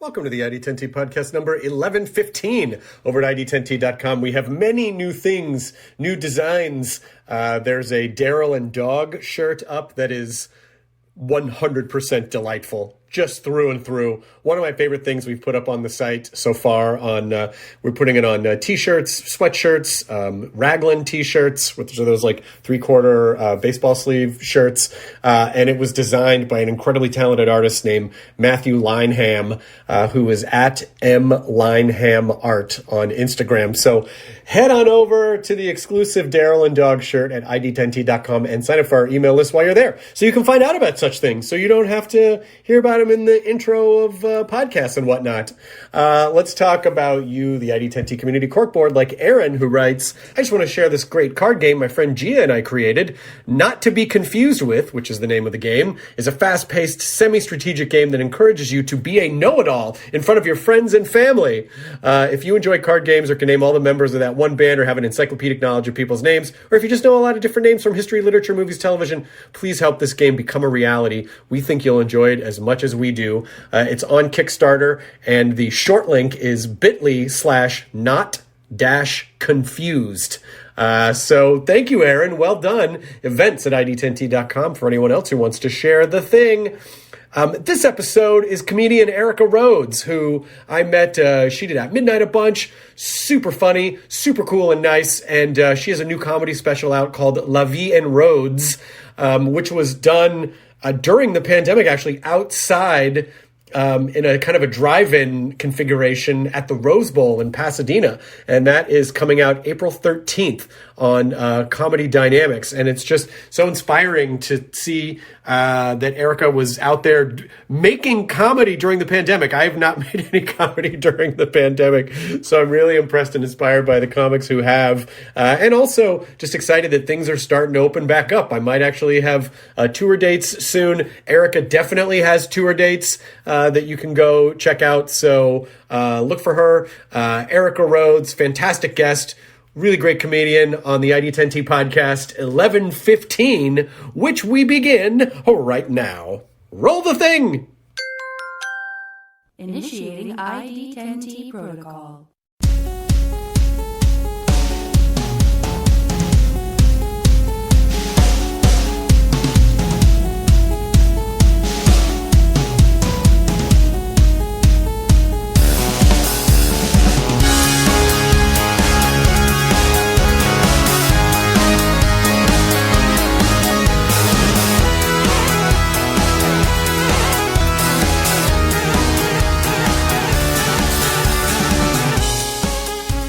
Welcome to the ID10T podcast number 1115 over at ID10T.com. We have many new things, new designs. There's a Daryl and Dog shirt up that is 100% delightful, just through and through. One of my favorite things we've put up on the site so far we're putting it on t-shirts, sweatshirts, raglan t-shirts, which are those like 3/4 baseball sleeve shirts. And it was designed by an incredibly talented artist named Matthew Lineham, who is at mlineham.art on Instagram. So head on over to the exclusive Daryl and Dog shirt at ID10T.com and sign up for our email list while you're there, so you can find out about such things, so you don't have to hear about them in the intro of podcasts and whatnot. Let's talk about you, the ID10T community corkboard, like Aaron, who writes, I just want to share this great card game my friend Gia and I created. Not to be confused with, which is the name of the game, is a fast-paced, semi-strategic game that encourages you to be a know-it-all in front of your friends and family. If you enjoy card games or can name all the members of that one band or have an encyclopedic knowledge of people's names, or if you just know a lot of different names from history, literature, movies, television, please help this game become a reality. We think you'll enjoy it as much as we do. It's on Kickstarter, and the short link is bit.ly/not-confused. So thank you, Aaron. Well done. Events at ID10T.com for anyone else who wants to share the thing. This episode is comedian Erica Rhodes, who I met. She did At Midnight a bunch. Super funny, super cool and nice. And she has a new comedy special out called La Vie en Rhodes, which was done during the pandemic, actually, outside in a kind of a drive-in configuration at the Rose Bowl in Pasadena. And that is coming out April 13th on Comedy Dynamics. And it's just so inspiring to see that Erica was out there making comedy during the pandemic. I have not made any comedy during the pandemic, so I'm really impressed and inspired by the comics who have. And also just excited that things are starting to open back up. I might actually have tour dates soon. Erica definitely has tour dates that you can go check out. So look for her. Erica Rhodes, fantastic guest. Really great comedian on the ID10T podcast 1115, which we begin right now. Roll the thing! Initiating ID10T protocol.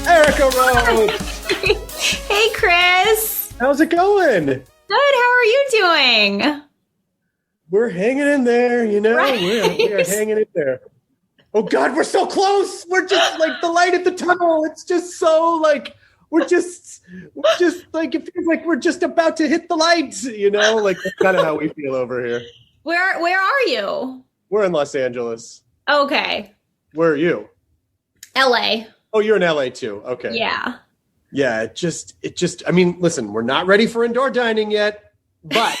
Erica Rhodes! Hey, Chris! How's it going? Good, how are you doing? We're hanging in there, you know? Right. We are hanging in there. Oh, God, we're so close! We're just like the light at the tunnel. It's just so like, we're just like, it feels like we're just about to hit the lights, you know? Like, that's kind of how we feel over here. Where are you? We're in Los Angeles. Okay. Where are you? LA. Oh, you're in LA too. Okay. Yeah. Yeah, it just, I mean, listen, we're not ready for indoor dining yet, but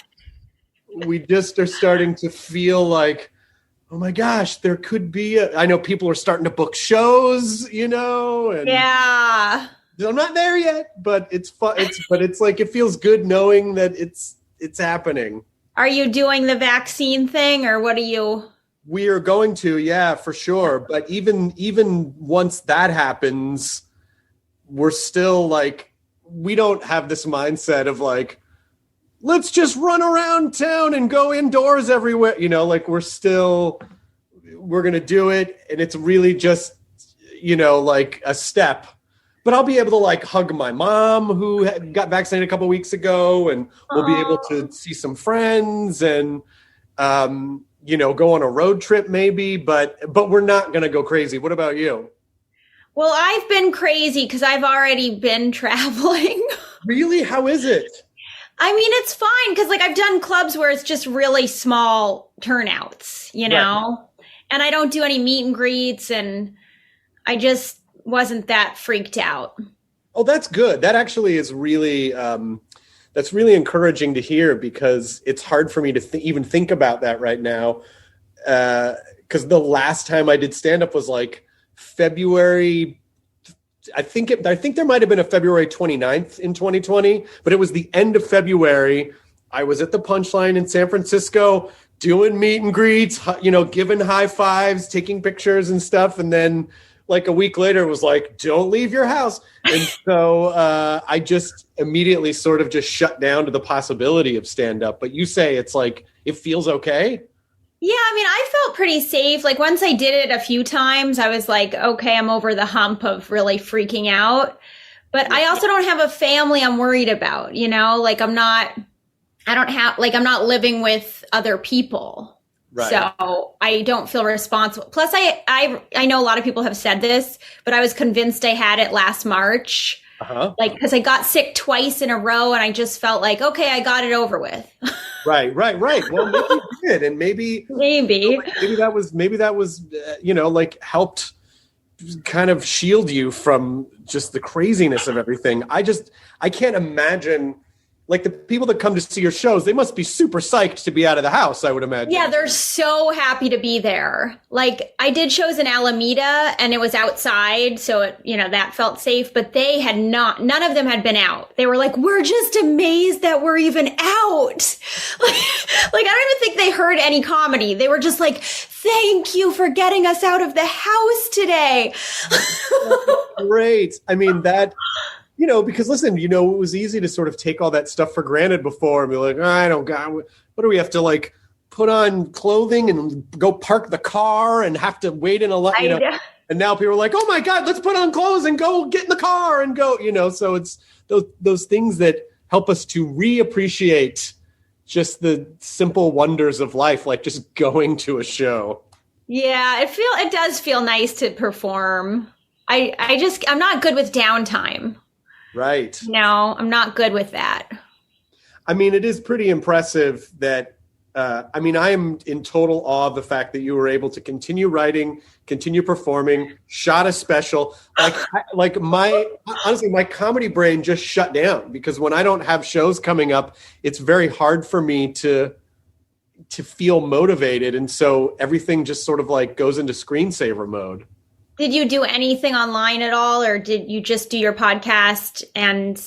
we just are starting to feel like, oh my gosh, there could be I know people are starting to book shows, you know, and yeah. I'm not there yet, but it's fun. It's like, it feels good knowing that it's happening. Are you doing the vaccine thing, or what are you? We are going to, yeah, for sure. But even once that happens, we're still like, we don't have this mindset of like, let's just run around town and go indoors everywhere. You know, like we're going to do it. And it's really just, you know, like a step. But I'll be able to like hug my mom who got vaccinated a couple of weeks ago, and we'll be able to see some friends and, you know, go on a road trip maybe, but we're not going to go crazy. What about you? Well, I've been crazy because I've already been traveling. Really? How is it? I mean, it's fine because like I've done clubs where it's just really small turnouts, you know, right. And I don't do any meet and greets, and I just wasn't that freaked out. Oh, that's good. That actually is really, that's really encouraging to hear, because it's hard for me to even think about that right now. because the last time I did stand-up was like February. I think there might have been a February 29th in 2020, but it was the end of February. I was at the Punchline in San Francisco doing meet and greets, giving high fives, taking pictures and stuff. And then like a week later, it was like, don't leave your house. And so I just immediately sort of just shut down to the possibility of stand-up. But you say it's like, it feels okay? Yeah, I mean, I felt pretty safe. Like once I did it a few times, I was like, okay, I'm over the hump of really freaking out. But I also don't have a family I'm worried about, like I'm not living with other people. Right. So I don't feel responsible. Plus I know a lot of people have said this, but I was convinced I had it last March. Uh-huh. Like, because I got sick twice in a row and I just felt like, okay, I got it over with. Right. Well, maybe you did. And maybe that was, like helped kind of shield you from just the craziness of everything. I can't imagine, like the people that come to see your shows, they must be super psyched to be out of the house, I would imagine. Yeah, they're so happy to be there. Like I did shows in Alameda and it was outside. So, that felt safe, but none of them had been out. They were like, we're just amazed that we're even out. Like, I don't even think they heard any comedy. They were just like, thank you for getting us out of the house today. Great. I mean, that... because listen, it was easy to sort of take all that stuff for granted before and be like, what do we have to like put on clothing and go park the car and have to wait in a line, and now people are like, oh my God, let's put on clothes and go get in the car and go, so it's those things that help us to reappreciate just the simple wonders of life, like just going to a show. Yeah, it does feel nice to perform. I'm not good with downtime. Right. No, I'm not good with that. I mean, it is pretty impressive that, I am in total awe of the fact that you were able to continue writing, continue performing, shot a special. Honestly, my comedy brain just shut down because when I don't have shows coming up, it's very hard for me to feel motivated. And so everything just sort of like goes into screensaver mode. Did you do anything online at all, or did you just do your podcast? And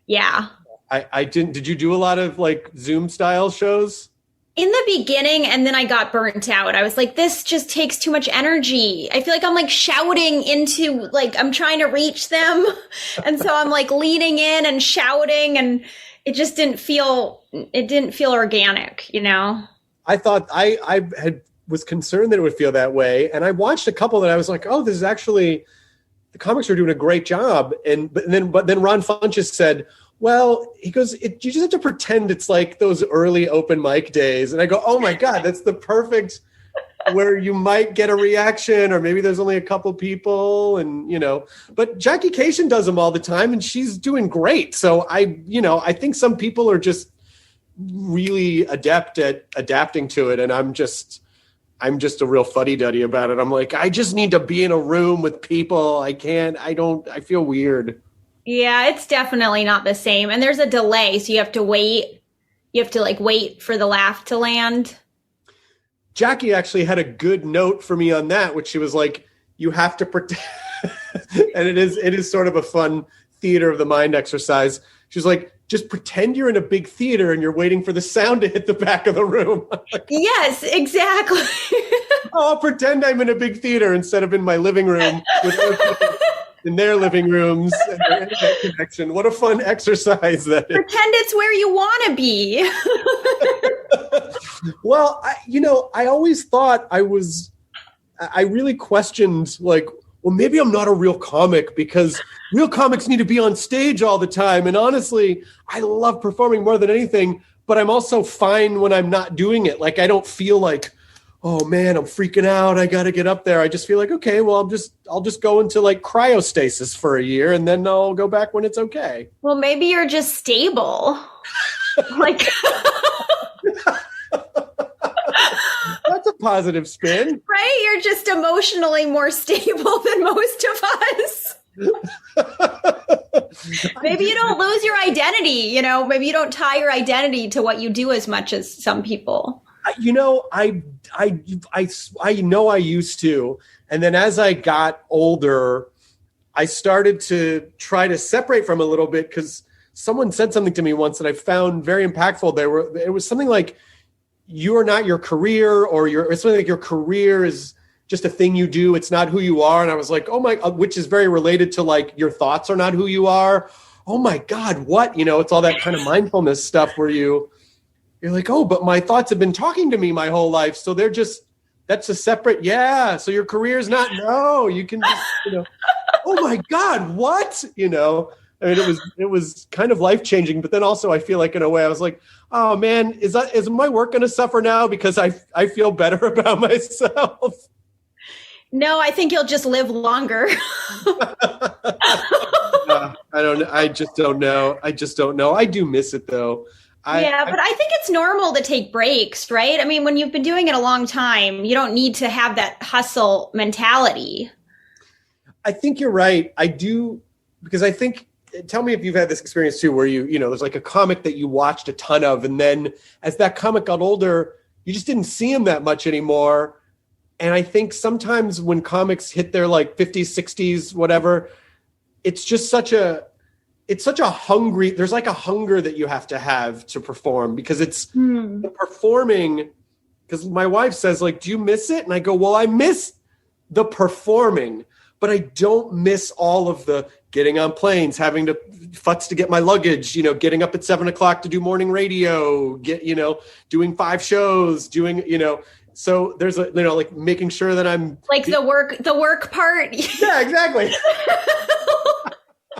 yeah, I didn't. Did you do a lot of like Zoom style shows? In the beginning, and then I got burnt out. I was like, this just takes too much energy. I feel like I'm like shouting into, like I'm trying to reach them. And so I'm like leaning in and shouting, and it just didn't feel organic, I thought I was concerned that it would feel that way. And I watched a couple that I was like, oh, this is actually, the comics are doing a great job. But then Ron Funches said, well, he goes, you just have to pretend it's like those early open mic days. And I go, oh my God, that's the perfect where you might get a reaction, or maybe there's only a couple people but Jackie Cation does them all the time and she's doing great. So I think some people are just really adept at adapting to it. And I'm just a real fuddy-duddy about it. I'm like, I just need to be in a room with people. I feel weird. Yeah, it's definitely not the same. And there's a delay, so you have to wait. You have to wait for the laugh to land. Jackie actually had a good note for me on that, which she was like, you have to pretend. And it is sort of a fun theater of the mind exercise. She's like, just pretend you're in a big theater and you're waiting for the sound to hit the back of the room. Yes, exactly. I'll pretend I'm in a big theater instead of in my living room with other people in their living rooms and their internet connection. What a fun exercise that is. Pretend it's where you want to be. Well, I always thought I really questioned, like, well, maybe I'm not a real comic because real comics need to be on stage all the time. And honestly, I love performing more than anything, but I'm also fine when I'm not doing it. Like, I don't feel like, oh man, I'm freaking out, I got to get up there. I just feel like, okay, well, I'll just go into like cryostasis for a year and then I'll go back when it's okay. Well, maybe you're just stable. Like, that's a positive spin. Right? You're just emotionally more stable than most of us. Maybe you don't lose your identity, maybe you don't tie your identity to what you do as much as some people. I know I used to. And then as I got older, I started to try to separate from it a little bit because someone said something to me once that I found very impactful. It was something like, you are not your career, or it's something like your career is just a thing you do. It's not who you are. And I was like, oh my, which is very related to like, your thoughts are not who you are. Oh my God, what? It's all that kind of mindfulness stuff where you're like, oh, but my thoughts have been talking to me my whole life. So that's a separate, yeah. So your career is not, no, you can just, oh my God, what? I mean, it was kind of life-changing, but then also I feel like in a way I was like, oh man, is my work going to suffer now because I feel better about myself? No, I think you'll just live longer. I just don't know. I do miss it though. But I think it's normal to take breaks, right? I mean, when you've been doing it a long time, you don't need to have that hustle mentality. I think you're right. I do, because I think, tell me if you've had this experience too, where there's like a comic that you watched a ton of, and then as that comic got older, you just didn't see him that much anymore. And I think sometimes when comics hit their like 50s, 60s, whatever, it's just such a hungry, there's like a hunger that you have to perform, because it's the performing. Because my wife says like, do you miss it? And I go, well, I miss the performing, but I don't miss all of the getting on planes, having to futz to get my luggage, getting up at 7:00 to do morning radio, doing 5 shows, so there's like making sure that I'm like the work part. Yeah, exactly.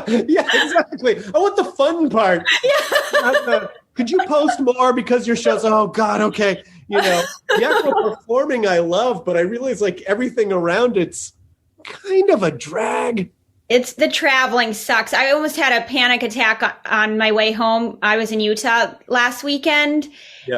Yeah, exactly. I want the fun part. Yeah. Could you post more because your show's, oh God, okay. The actual performing I love, but I realize like everything around it's kind of a drag. It's the traveling sucks. I almost had a panic attack on my way home. I was in Utah last weekend,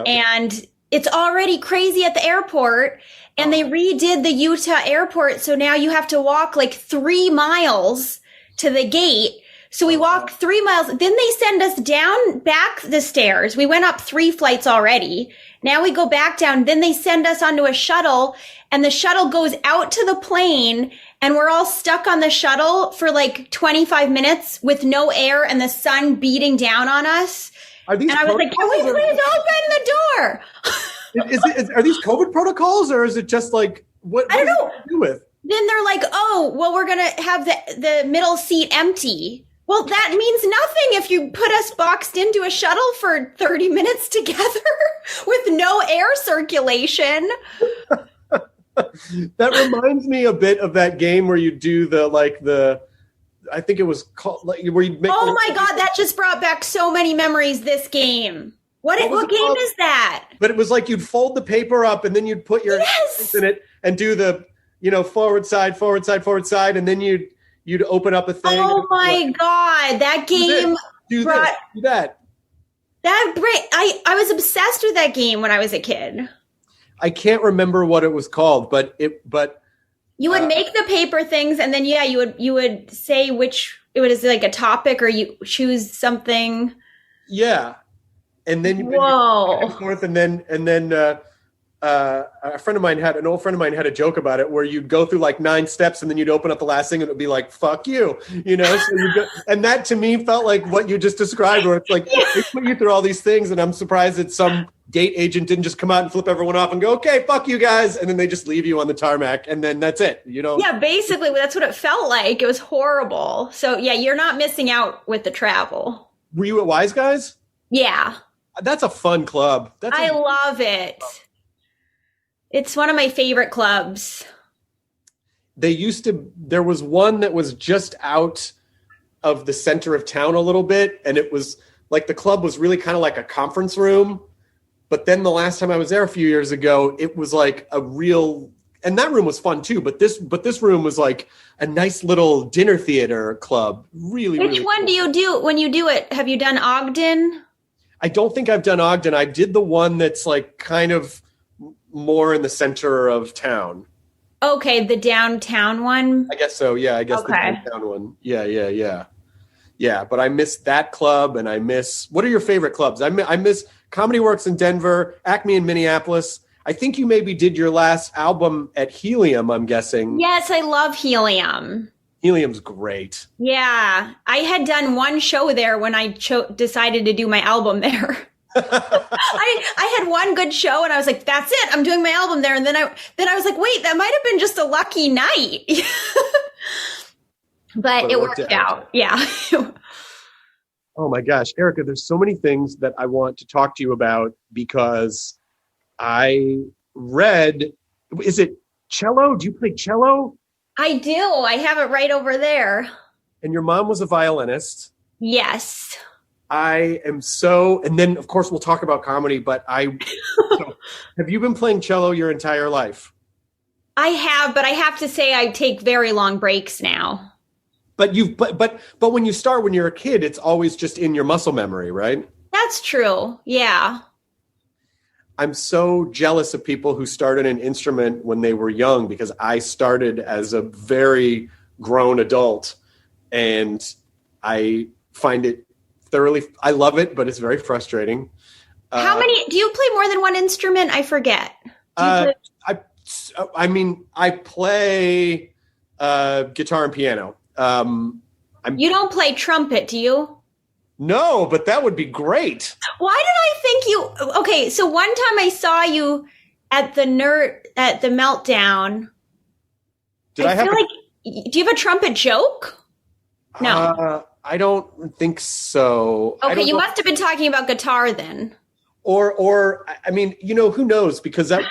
and it's already crazy at the airport, and they redid the Utah airport. So now you have to walk like 3 miles to the gate. So we walked 3 miles. Then they send us down back the stairs. We went up 3 flights already. Now we go back down. Then they send us onto a shuttle, and the shuttle goes out to the plane, and we're all stuck on the shuttle for like 25 minutes with no air and the sun beating down on us. And I was like, can we please open the door? Are these COVID protocols, or is it just like, what I don't know. To do with? Then they're like, oh, well, we're going to have the middle seat empty. Well, that means nothing if you put us boxed into a shuttle for 30 minutes together with no air circulation. That reminds me a bit of that game where you do I think it was called, like, where you make. Oh my God, that just brought back so many memories, this game. What game is that? But it was like you'd fold the paper up and then you'd put your hands in it and do the, forward side, and then you'd open up a thing. Oh my God, that game do that. I was obsessed with that game when I was a kid. I can't remember what it was called, but you would make the paper things, and then you would say which it was, like a topic, or you choose something. Yeah, and then you whoa, back and forth, and then an old friend of mine had a joke about it where you'd go through like 9 steps and then you'd open up the last thing and it would be like, fuck you, so and that to me felt like what you just described, where it's like they put you through all these things, and I'm surprised that some gate agent didn't just come out and flip everyone off and go, okay, fuck you guys, and then they just leave you on the tarmac, and then that's it, Yeah, basically that's what it felt like. It was horrible. So yeah, you're not missing out with the travel. Were you at Wise Guys? Yeah. That's a fun club. I love it. It's one of my favorite clubs. There was one that was just out of the center of town a little bit, and it was like the club was really kind of like a conference room. But then the last time I was there a few years ago, it was like a real, and that room was fun too. But this room was like a nice little dinner theater club. Really, Which one cool. do you do when you do it? Have you done Ogden? I don't think I've done Ogden. I did the one that's like kind of more in the center of town. Okay, the downtown one. I guess so. Yeah, I guess okay. The downtown one. Yeah. Yeah, but I miss that club, and I miss. What are your favorite clubs? I miss Comedy Works in Denver, Acme in Minneapolis. I think you maybe did your last album at Helium, I'm guessing. Yes, I love Helium. Helium's great. Yeah, I had done one show there when I decided to do my album there. I had one good show and I was like, that's it, I'm doing my album there. And then I was like, wait, that might have been just a lucky night. But it worked out. Yeah. Oh my gosh, Erica, there's so many things that I want to talk to you about because I read, is it cello? Do you play cello? I do. I have it right over there. And your mom was a violinist. Yes. I am so, and then of course we'll talk about comedy, but so, have you been playing cello your entire life? I have, but I have to say I take very long breaks now. But but when you start when you're a kid, it's always just in your muscle memory, right? That's true. Yeah. I'm so jealous of people who started an instrument when they were young because I started as a very grown adult and I find it I love it, but it's very frustrating. How many, do you play more than one instrument? I forget. I play guitar and piano. You don't play trumpet, do you? No, but that would be great. Why did I think you? Okay, so one time I saw you at the Meltdown. Do you have a trumpet joke? No, I don't think so. Okay, you must have been talking about guitar then. Or I mean, who knows? Because that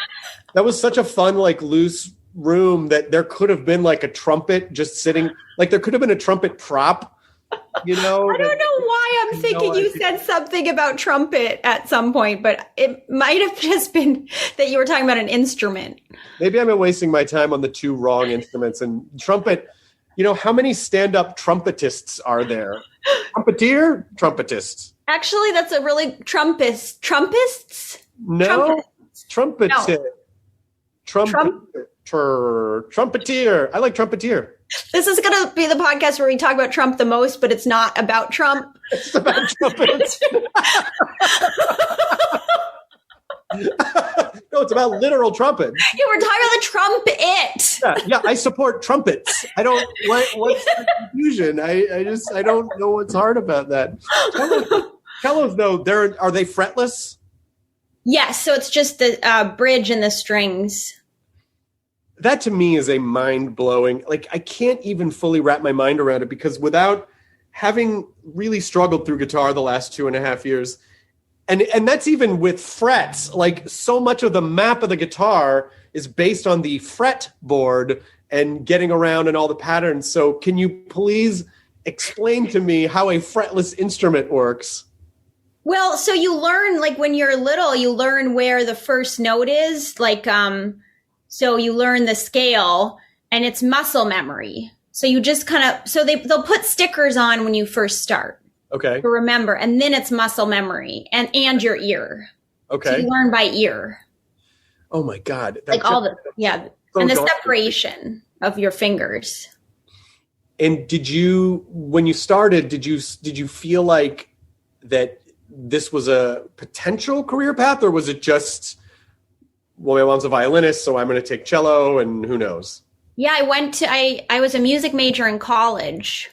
was such a fun, like, loose room that there could have been like a trumpet just sitting. Like there could have been a trumpet prop. I don't know why I'm thinking you said something about trumpet at some point, but it might have just been that you were talking about an instrument. Maybe I've been wasting my time on the two wrong instruments. And trumpet, how many stand-up trumpetists are there? Trumpeteer? Trumpetists. Actually, that's a really trumpists? No, trumpetist. Trumpeteer. I like trumpeteer. This is going to be the podcast where we talk about Trump the most, but it's not about Trump. It's about trumpets. No, it's about literal trumpets. Yeah, we're talking about the trumpet. Yeah, I support trumpets. I don't. What's the confusion? I don't know what's hard about that. Cellos, though, are they fretless? Yes, so it's just the bridge and the strings. That to me is a mind-blowing, like I can't even fully wrap my mind around it because without having really struggled through guitar the last 2.5 years, and that's even with frets, like so much of the map of the guitar is based on the fretboard and getting around and all the patterns. So can you please explain to me how a fretless instrument works? Well, so you learn, like when you're little, you learn where the first note is, like, so you learn the scale and it's muscle memory. So you just they'll put stickers on when you first start. Okay. To remember. And then it's muscle memory and your ear. Okay. So you learn by ear. Oh my God. So and the separation of your fingers. And when you started, did you feel like that this was a potential career path or was it just, well, my mom's a violinist, so I'm going to take cello and who knows? Yeah, I was a music major in college.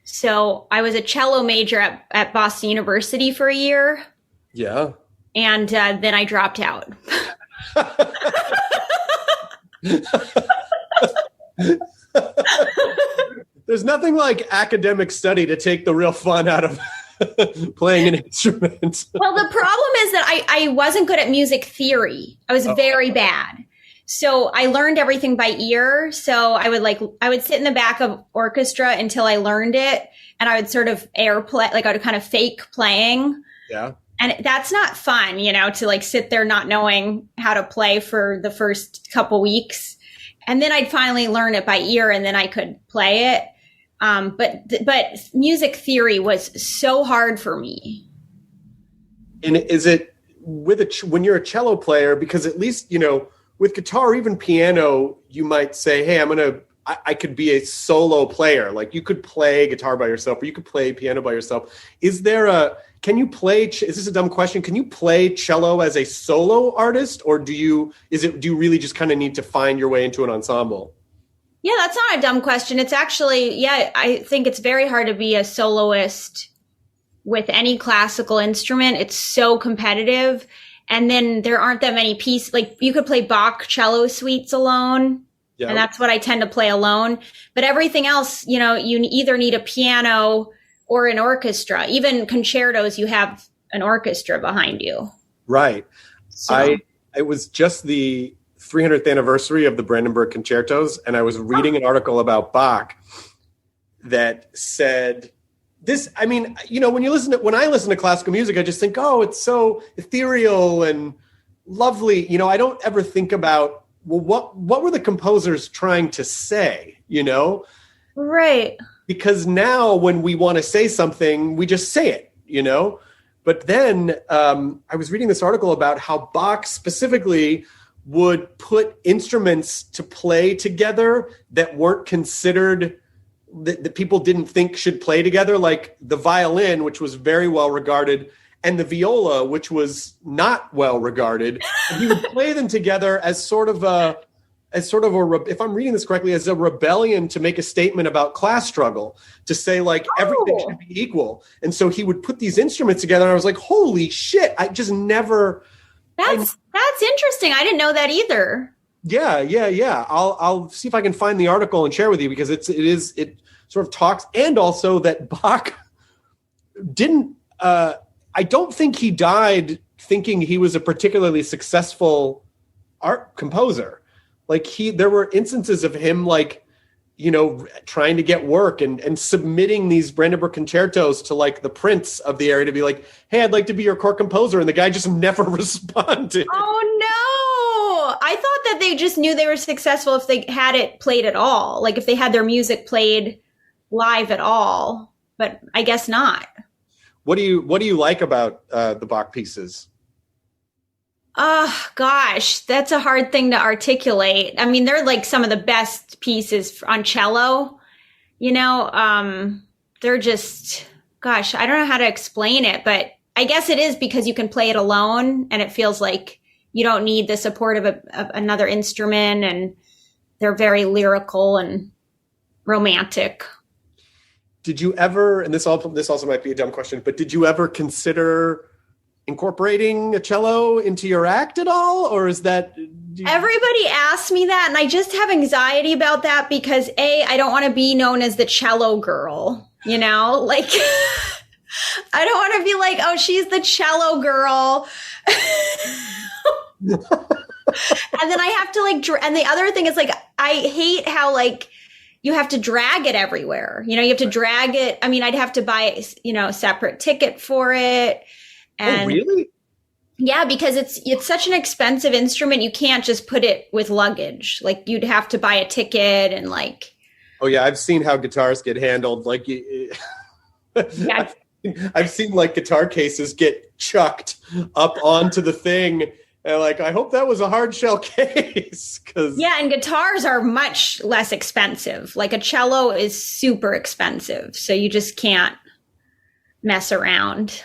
So I was a cello major at Boston University for a year. Yeah. And then I dropped out. There's nothing like academic study to take the real fun out of playing an instrument. Well, the problem is that I wasn't good at music theory. I was very bad. So I learned everything by ear. So I would sit in the back of orchestra until I learned it. And I would sort of airplay, like I would kind of fake playing. Yeah. And that's not fun, to like sit there not knowing how to play for the first couple weeks. And then I'd finally learn it by ear and then I could play it. But music theory was so hard for me. And is it when you're a cello player, because at least, with guitar, even piano, you might say, hey, I'm going to I could be a solo player. Like you could play guitar by yourself or you could play piano by yourself. Can you play, is this a dumb question? Can you play cello as a solo artist, or do you really just kind of need to find your way into an ensemble? Yeah, that's not a dumb question. It's actually, I think it's very hard to be a soloist with any classical instrument. It's so competitive. And then there aren't that many pieces. Like you could play Bach cello suites alone. Yeah. And that's what I tend to play alone. But everything else, you either need a piano or an orchestra. Even concertos, you have an orchestra behind you. Right. So. It was just the 300th anniversary of the Brandenburg Concertos, and I was reading an article about Bach that said this. I mean, when I listen to classical music, I just think, oh, it's so ethereal and lovely. I don't ever think about, well, what were the composers trying to say, Right. Because now when we want to say something, we just say it, But then I was reading this article about how Bach specifically would put instruments to play together that weren't considered, that people didn't think should play together, like the violin, which was very well regarded, and the viola, which was not well regarded. And he would play them together as sort of a, if I'm reading this correctly, as a rebellion to make a statement about class struggle, to say like everything should be equal. And so he would put these instruments together. And I was like, holy shit. I just never. That's interesting. I didn't know that either. Yeah. I'll see if I can find the article and share with you, because it sort of talks. And also that Bach didn't, I don't think he died thinking he was a particularly successful art composer. Like there were instances of him like, trying to get work and submitting these Brandenburg concertos to like the prince of the area to be like, hey, I'd like to be your court composer. And the guy just never responded. Oh no. I thought that they just knew they were successful if they had it played at all. Like if they had their music played live at all, but I guess not. What do you like about the Bach pieces? Oh, gosh, that's a hard thing to articulate. I mean, they're like some of the best pieces on cello, they're just, gosh, I don't know how to explain it, but I guess it is because you can play it alone and it feels like you don't need the support of another instrument, and they're very lyrical and romantic. Did you ever, and this also might be a dumb question, but did you ever consider incorporating a cello into your act at all? Or is that... Everybody asks me that, and I just have anxiety about that because I don't want to be known as the cello girl, like I don't want to be like, oh, she's the cello girl. And then I have to and the other thing is like, I hate how like you have to drag it everywhere. You have to drag it. I mean, I'd have to buy, a separate ticket for it. And oh, really? Yeah, because it's such an expensive instrument. You can't just put it with luggage. Like you'd have to buy a ticket and like. Oh yeah, I've seen how guitars get handled. Like, yeah. I've seen like guitar cases get chucked up onto the thing. And like, I hope that was a hard shell case. Yeah, and guitars are much less expensive. Like a cello is super expensive. So you just can't mess around.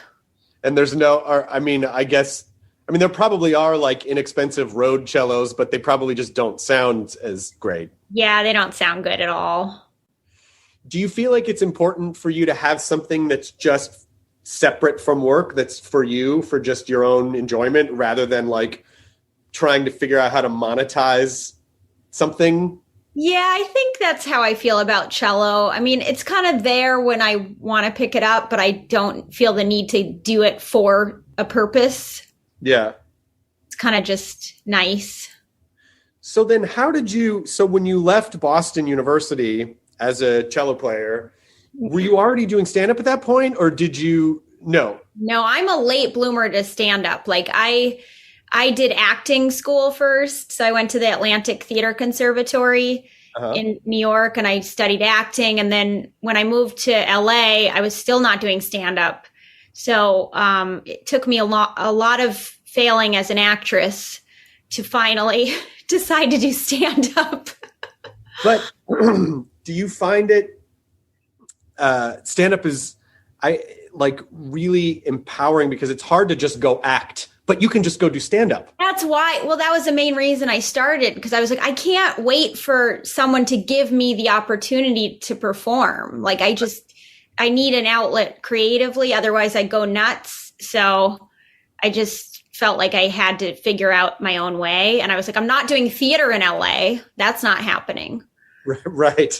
And there's there probably are like inexpensive road cellos, but they probably just don't sound as great. Yeah, they don't sound good at all. Do you feel like it's important for you to have something that's just separate from work, that's for you, for just your own enjoyment, rather than like trying to figure out how to monetize something? Yeah, I think that's how I feel about cello. I mean, it's kind of there when I want to pick it up, but I don't feel the need to do it for a purpose. Yeah. It's kind of just nice. So then when you left Boston University as a cello player, were you already doing stand-up at that point, or did you? No, I'm a late bloomer to stand-up. Like I did acting school first. So I went to the Atlantic Theater Conservatory in New York, and I studied acting. And then when I moved to LA, I was still not doing stand-up. So it took me a lot of failing as an actress to finally decide to do stand-up. But do you find it, stand-up is, really empowering because it's hard to just go act, but you can just go do stand-up. That's why, well, that was the main reason I started, because I was like, I can't wait for someone to give me the opportunity to perform. Like, I need an outlet creatively, otherwise I go nuts. So I just felt like I had to figure out my own way. And I was like, I'm not doing theater in LA. That's not happening. Right.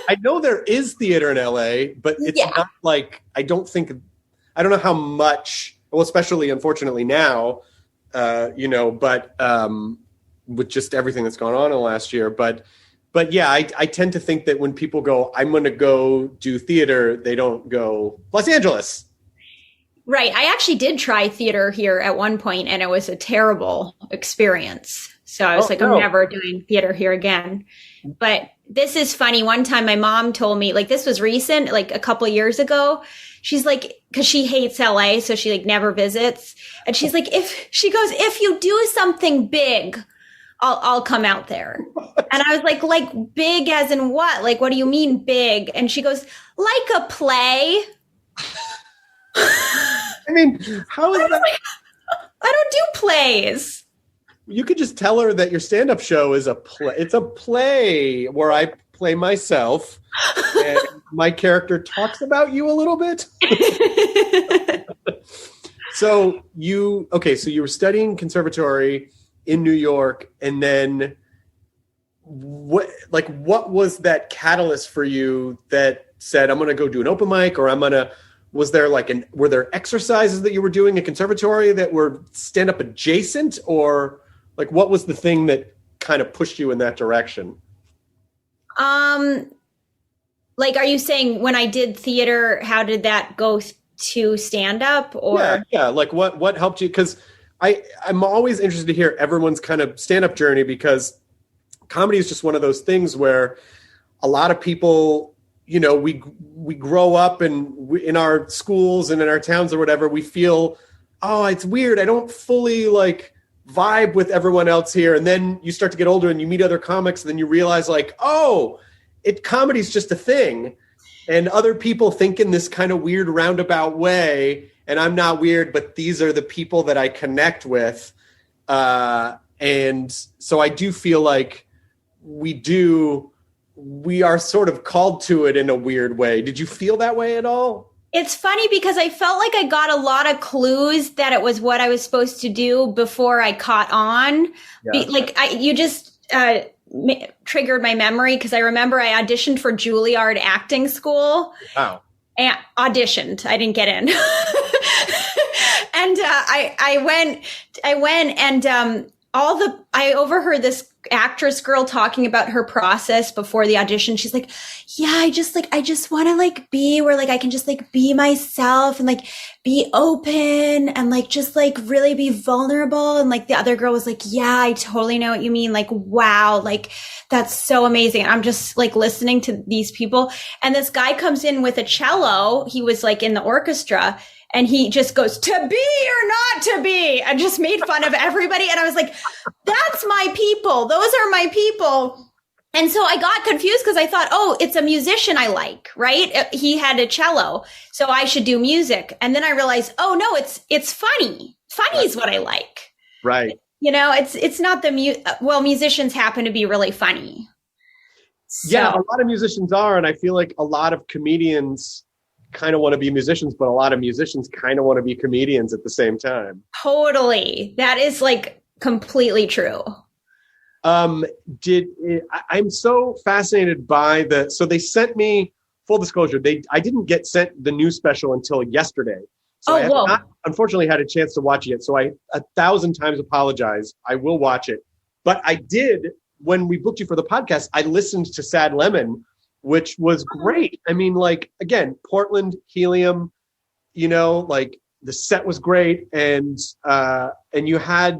I know there is theater in LA, but it's not like, I don't know how much, well, especially unfortunately now, but with just everything that's gone on in the last year. But yeah, I tend to think that when people go, I'm going to go do theater, they don't go Los Angeles. Right. I actually did try theater here at one point, and it was a terrible experience. So I was I'm never doing theater here again. But this is funny. One time my mom told me, like, this was recent, like a couple of years ago. She's like, because she hates LA, so she like never visits. And she's like, if you do something big, I'll come out there. And I was like big as in what? Like, what do you mean big? And she goes, like a play. I mean, how is that? Like, I don't do plays. You could just tell her that your stand-up show is a play. It's a play where I play myself and my character talks about you a little bit. So you were studying conservatory in New York, and then what was that catalyst for you that said, I'm going to go do an open mic, or were there exercises that you were doing in conservatory that were stand-up adjacent, or like, what was the thing that kind of pushed you in that direction? Like, are you saying when I did theater, how did that go to stand up, or? Yeah. Like what helped you? Cause I'm always interested to hear everyone's kind of stand up journey, because comedy is just one of those things where a lot of people, we grow up and in our schools and in our towns or whatever, we feel, oh, it's weird. I don't fully vibe with everyone else here. And then you start to get older and you meet other comics, and then you realize comedy's just a thing, and other people think in this kind of weird roundabout way, and I'm not weird, but these are the people that I connect with. And so I do feel like we are sort of called to it in a weird way. Did you feel that way at all? It's funny because I felt like I got a lot of clues that it was what I was supposed to do before I caught on. Yeah. You just triggered my memory, because I remember I auditioned for Juilliard acting school. Wow. And auditioned. I didn't get in. And I went and I overheard this actress girl talking about her process before the audition. She's like, yeah, I just want to be where I can just be myself and be open and just really be vulnerable. And the other girl was like, yeah, I totally know what you mean. Wow, that's so amazing. And I'm just listening to these people. And this guy comes in with a cello. He was in the orchestra. And he just goes, to be or not to be, and just made fun of everybody. And I was like, that's my people. Those are my people. And so I got confused because I thought, oh, it's a musician I like, right? He had a cello, so I should do music. And then I realized, oh no, it's funny. Funny is what I like. Right. It's not musicians happen to be really funny. Yeah, a lot of musicians are. And I feel like a lot of comedians kind of want to be musicians, but a lot of musicians kind of want to be comedians at the same time. Totally. That is completely true. I'm so fascinated by so they sent me, full disclosure, I didn't get sent the new special until yesterday. So I have not, unfortunately, had a chance to watch it yet. So I 1,000 times apologize. I will watch it. But I did, when we booked you for the podcast, I listened to Sad Lemon, which was great. I mean, again, Portland, Helium, the set was great. And you had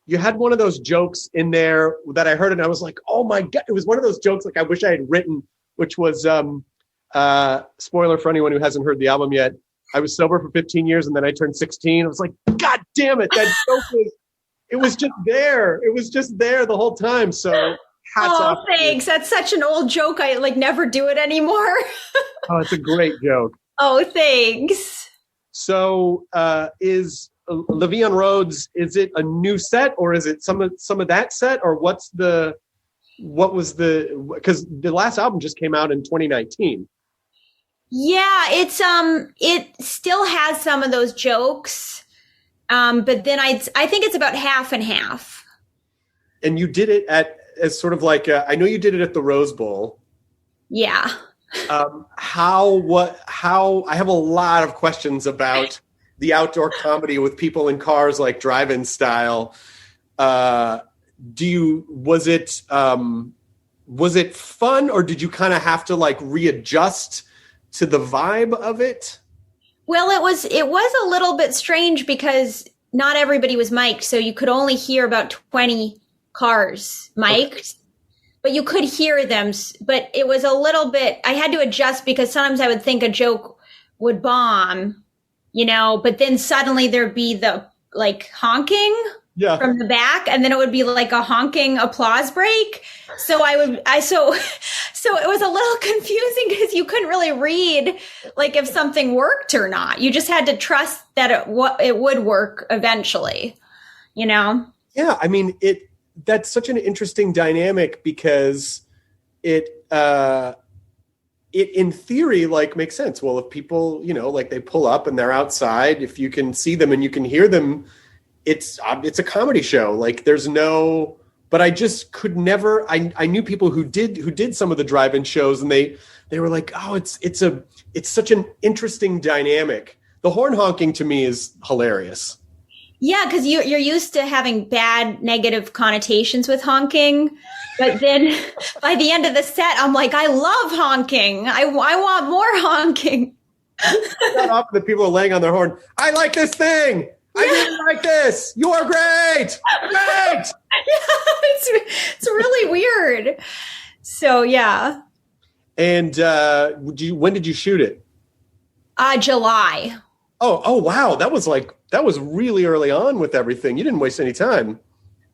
one of those jokes in there that I heard, and I was like, oh my God, it was one of those jokes I wish I had written, which was, spoiler for anyone who hasn't heard the album yet, I was sober for 15 years and then I turned 16. I was like, God damn it. That joke was just there. It was just there the whole time. So Hats Oh, off to you. thanks. That's such an old joke. I like never do it anymore. Oh, it's a great joke. Oh, thanks. So, is Le'Veon Rhodes? Is it a new set, or is it some of that set, or what was the? Because the last album just came out in 2019. Yeah, it still has some of those jokes, but then I think it's about half and half. And you did it as sort of like I know you did it at the Rose Bowl. Yeah. How I have a lot of questions about the outdoor comedy with people in cars, like drive-in style. Was it fun, or did you kind of have to like readjust to the vibe of it? Well, it was a little bit strange because not everybody was mic'd, so you could only hear about 20 cars mic'd. Okay. But you could hear them, but it was a little bit, I had to adjust because sometimes I would think a joke would bomb, but then suddenly there'd be the like honking from the back, and then it would be like a honking applause break. So so it was a little confusing because you couldn't really read like if something worked or not. You just had to trust that it would work eventually, Yeah, I mean, that's such an interesting dynamic because it in theory like makes sense. Well, if people, like they pull up and they're outside, if you can see them and you can hear them, it's a comedy show. Like there's no, but I just could never, I knew people who did some of the drive-in shows, and they were like, oh, it's such an interesting dynamic. The horn honking to me is hilarious. Yeah, because you're used to having bad negative connotations with honking. But then by the end of the set, I'm like, I love honking. I want more honking. Not often that people are laying on their horn. I like this thing. I didn't like this. You are great. Great. Yeah, it's really weird. So, yeah. And when did you shoot it? July. Oh, wow. That was really early on with everything. You didn't waste any time.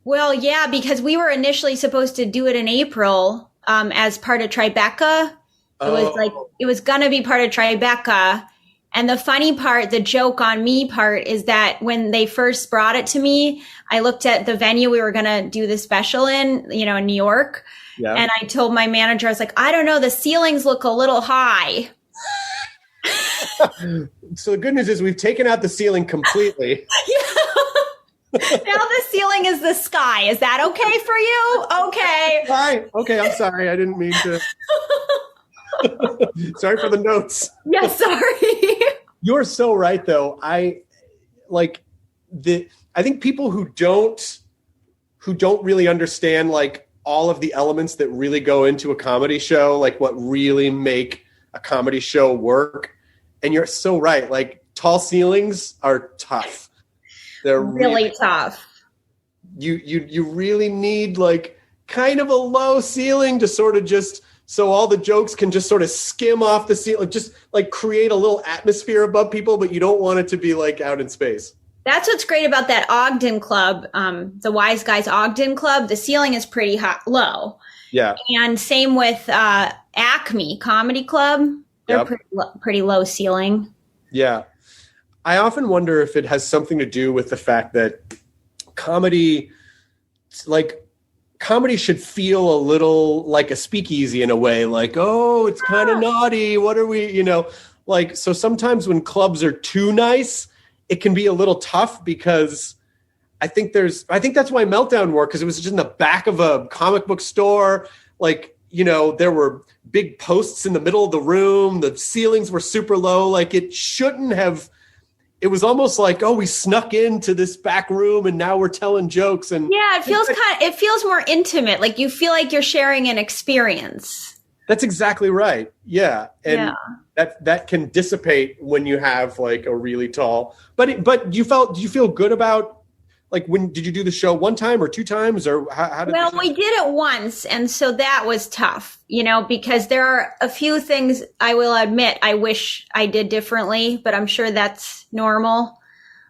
Well, yeah, because we were initially supposed to do it in April as part of Tribeca. It was going to be part of Tribeca. And the funny part, the joke on me part, is that when they first brought it to me, I looked at the venue we were going to do the special in, in New York. Yeah. And I told my manager, I was like, I don't know, the ceilings look a little high. So the good news is we've taken out the ceiling completely. Now the ceiling is the sky. Is that okay for you? Okay. Hi. Okay, I'm sorry. I didn't mean to. Sorry for the notes. Yeah, sorry. You're so right, though. I think people who don't really understand like all of the elements that really go into a comedy show, like what really make a comedy show work. And you're so right. Like tall ceilings are tough. They're really tough. You really need like kind of a low ceiling to sort of just so all the jokes can just sort of skim off the ceiling, just like create a little atmosphere above people, but you don't want it to be like out in space. That's what's great about that Ogden Club, the Wise Guys Ogden Club. The ceiling is pretty low. Yeah. And same with Acme Comedy Club. They're pretty low ceiling. Yeah. I often wonder if it has something to do with the fact that comedy should feel a little like a speakeasy in a way, like, oh, it's kind of naughty. What are we, so sometimes when clubs are too nice, it can be a little tough because I think that's why Meltdown worked, because it was just in the back of a comic book store. Like, there were big posts in the middle of the room. The ceilings were super low. Like it shouldn't have. It was almost like, oh, we snuck into this back room and now we're telling jokes. And yeah, it feels more intimate. Like you feel like you're sharing an experience. That's exactly right. Yeah. And that can dissipate when you have like a really tall, but do you feel good about, like, when did you do the show, one time or two times, or how did we did it once. And so that was tough, because there are a few things I will admit I wish I did differently, but I'm sure that's normal.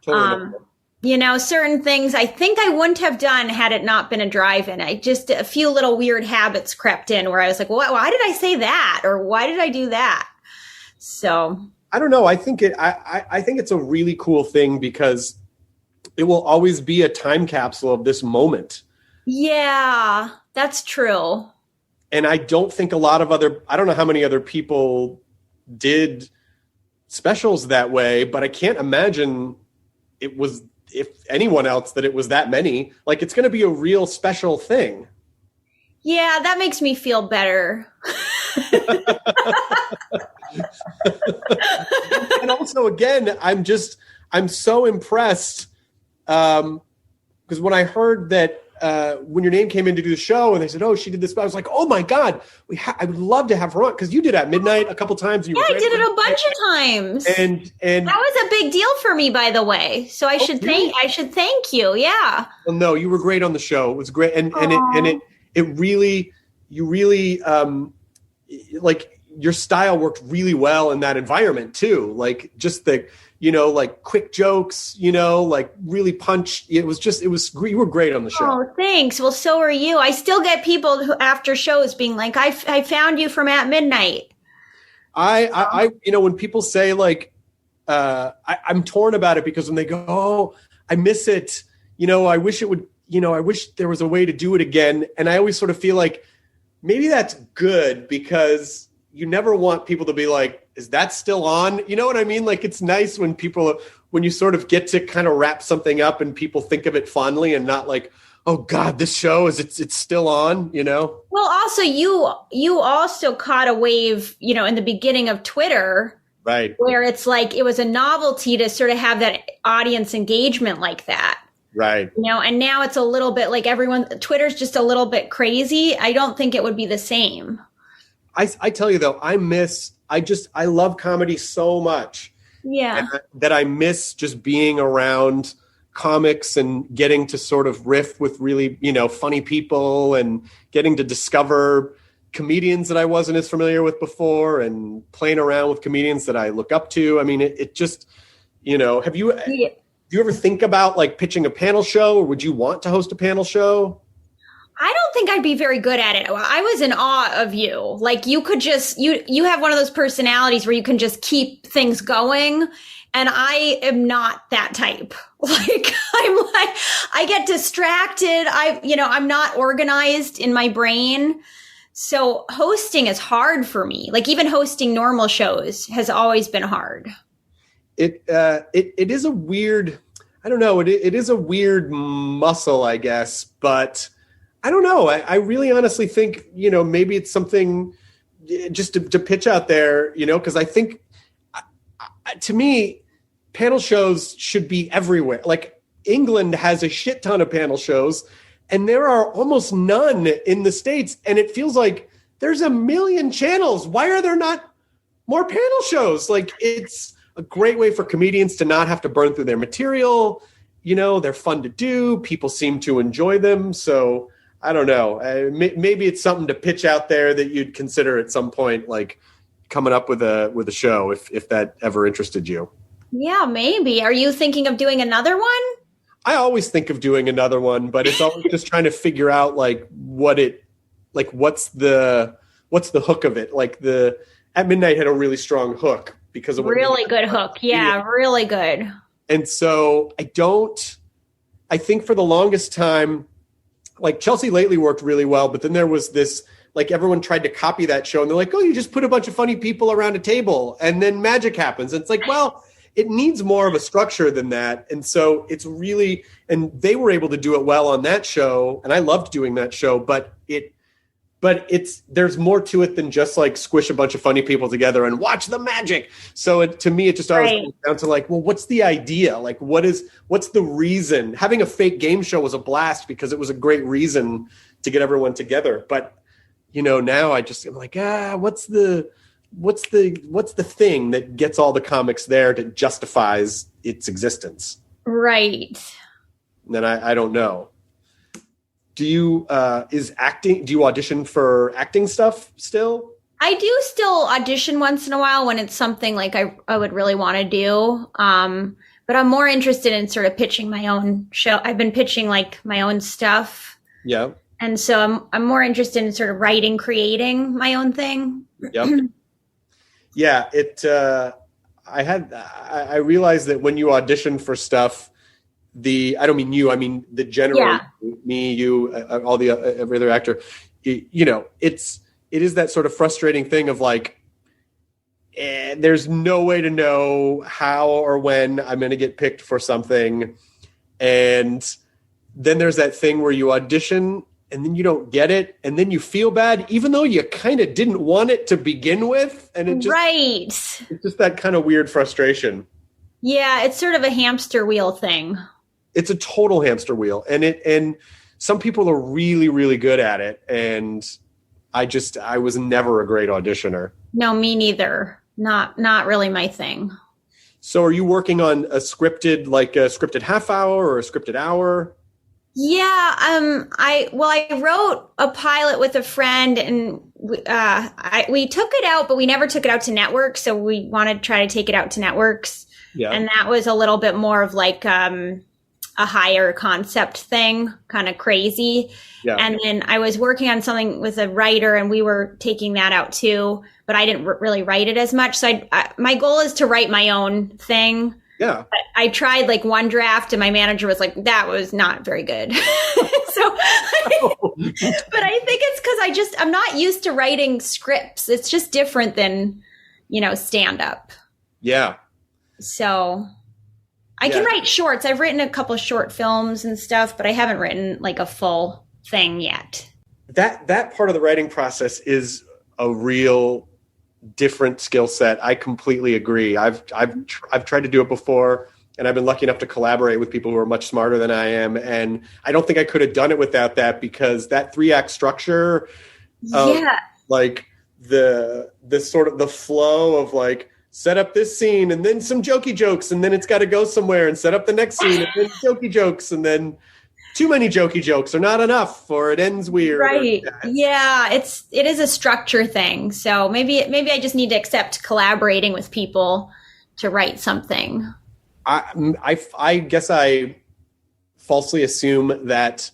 Totally normal. certain things I think I wouldn't have done had it not been a drive-in. A few little weird habits crept in where I was like, well, why did I say that? Or why did I do that? So I don't know. I think it's a really cool thing because it will always be a time capsule of this moment. Yeah, that's true. And I don't think I don't know how many other people did specials that way, but I can't imagine if anyone else that it was that many. Like, it's going to be a real special thing. Yeah, that makes me feel better. And also, again, I'm so impressed because when I heard that when your name came in to do the show and they said, oh, she did this, I was like, oh my God, I would love to have her on, because you did At Midnight a couple times. I did it a bunch of times. And that was a big deal for me, by the way. So I should thank you. Yeah. Well, no, you were great on the show. It was great. And it really, you really, like, your style worked really well in that environment too. Like, just the, like, quick jokes, like, really punch. You were great on the show. Oh, thanks. Well, so are you. I still get people who after shows being like, I found you from At Midnight. I when people say, like, I'm torn about it, because when they go, oh, I miss it. I wish it would, I wish there was a way to do it again. And I always sort of feel like maybe that's good, because you never want people to be like, is that still on? You know what I mean? Like, it's nice when you sort of get to kind of wrap something up and people think of it fondly and not like, oh God, this show it's still on, Well, also you also caught a wave, in the beginning of Twitter, right? Where it's like, it was a novelty to sort of have that audience engagement like that. Right. And now it's a little bit like Twitter's just a little bit crazy. I don't think it would be the same. I tell you though, I love comedy so much. Yeah. That I miss just being around comics and getting to sort of riff with really, funny people, and getting to discover comedians that I wasn't as familiar with before, and playing around with comedians that I look up to. I mean, it just, have you ever think about, like, pitching a panel show, or would you want to host a panel show? I don't think I'd be very good at it. I was in awe of you. Like, you could just, you have one of those personalities where you can just keep things going. And I am not that type. Like, I get distracted. I'm not organized in my brain. So hosting is hard for me. Like, even hosting normal shows has always been hard. It is a weird, I don't know. It is a weird muscle, I guess, but I don't know. I really honestly think, maybe it's something just to pitch out there, because I think, to me, panel shows should be everywhere. Like, England has a shit ton of panel shows, and there are almost none in the States. And it feels like there's a million channels. Why are there not more panel shows? Like, it's a great way for comedians to not have to burn through their material. They're fun to do. People seem to enjoy them. So I don't know. Maybe it's something to pitch out there that you'd consider at some point, like coming up with a show, if that ever interested you. Yeah, maybe. Are you thinking of doing another one? I always think of doing another one, but it's always just trying to figure out what's the hook of it. Like, the At Midnight had a really strong hook because of really good hook. Yeah, really good. And so I think for the longest time, like, Chelsea Lately worked really well, but then there was this, like, everyone tried to copy that show, and they're like, oh, you just put a bunch of funny people around a table and then magic happens. And it's like, well, it needs more of a structure than that. And so it's really, and they were able to do it well on that show, and I loved doing that show, but there's more to it than just, like, squish a bunch of funny people together and watch the magic. So to me, it just always comes down to, like, well, what's the idea? Like, what's the reason? Having a fake game show was a blast because it was a great reason to get everyone together. But, now I'm like, what's the thing that gets all the comics there that justifies its existence? Right. And then I don't know. Do you audition for acting stuff still? I do still audition once in a while when it's something like I would really want to do. But I'm more interested in sort of pitching my own show. I've been pitching like my own stuff. Yeah. And so I'm more interested in sort of writing, creating my own thing. Yep. Yeah. I realized that when you audition for stuff, I don't mean you, I mean the general, me, you, all the every other actor, it is that sort of frustrating thing of like, there's no way to know how or when I'm going to get picked for something. And then there's that thing where you audition and then you don't get it. And then you feel bad, even though you kind of didn't want it to begin with. And it's just that kind of weird frustration. Yeah. It's sort of a hamster wheel thing. It's a total hamster wheel. And some people are really, really good at it. And I was never a great auditioner. No, me neither. Not really my thing. So are you working on a scripted half hour or a scripted hour? Yeah. I wrote a pilot with a friend and we took it out, but we never took it out to networks. So we want to try to take it out to networks. Yeah. And that was a little bit more of like, a higher concept thing, kind of crazy. Yeah. And then I was working on something with a writer and we were taking that out too, but I didn't really write it as much. So my goal is to write my own thing. Yeah. I tried like one draft and my manager was like, that was not very good. But I think it's because I'm not used to writing scripts. It's just different than, stand up. Yeah. So I can write shorts. I've written a couple of short films and stuff, but I haven't written like a full thing yet. That part of the writing process is a real different skill set. I completely agree. I've tried to do it before, and I've been lucky enough to collaborate with people who are much smarter than I am. And I don't think I could have done it without that, because that 3-act structure, like the sort of the flow of like, set up this scene and then some jokey jokes and then it's got to go somewhere, and set up the next scene and then jokey jokes, and then too many jokey jokes are not enough or it ends weird. Right. Yeah. It is a structure thing. So maybe I just need to accept collaborating with people to write something. I guess I falsely assume that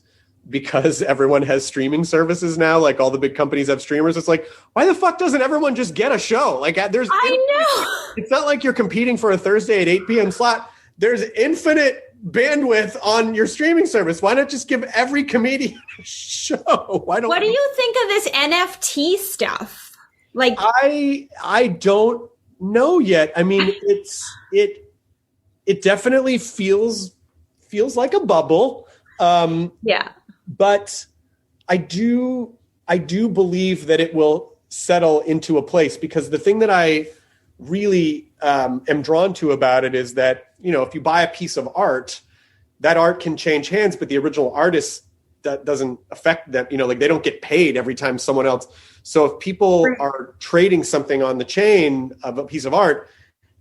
because everyone has streaming services now, like all the big companies have streamers, it's like, why the fuck doesn't everyone just get a show? Like I know. It's not like you're competing for a Thursday at 8 p.m. slot. There's infinite bandwidth on your streaming service. Why not just give every comedian a show? What do you think of this NFT stuff? Like I don't know yet. I mean, it definitely feels like a bubble. Yeah. But I do believe that it will settle into a place, because the thing that I really am drawn to about it is that, if you buy a piece of art, that art can change hands, but the original artist, that doesn't affect them. Like they don't get paid every time someone else. So if people are trading something on the chain of a piece of art,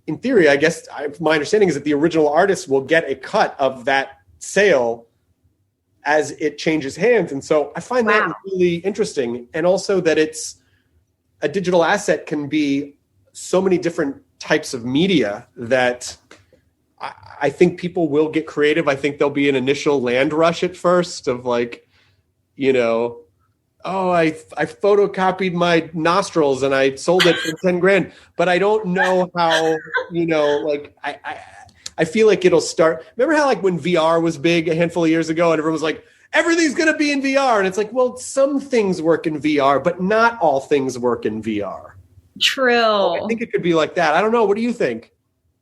in theory, I guess my understanding is that the original artist will get a cut of that sale as it changes hands. And so I find that really interesting. And also that it's a digital asset can be so many different types of media that I think people will get creative. I think there'll be an initial land rush at first of like, I photocopied my nostrils and I sold it for 10 grand, but I don't know how, like I feel like it'll start. Remember how like when VR was big a handful of years ago and everyone was like, everything's going to be in VR. And it's like, well, some things work in VR, but not all things work in VR. True. So I think it could be like that. I don't know. What do you think?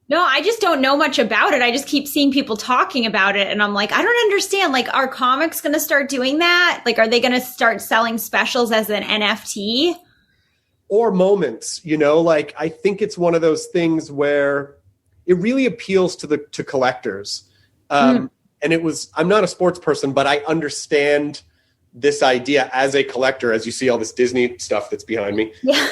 No, I just don't know much about it. I just keep seeing people talking about it. And I'm like, I don't understand. Like, are comics going to start doing that? Like, are they going to start selling specials as an NFT? Or moments, like, I think it's one of those things where it really appeals to collectors. And I'm not a sports person, but I understand this idea as a collector, as you see all this Disney stuff that's behind me. Yeah.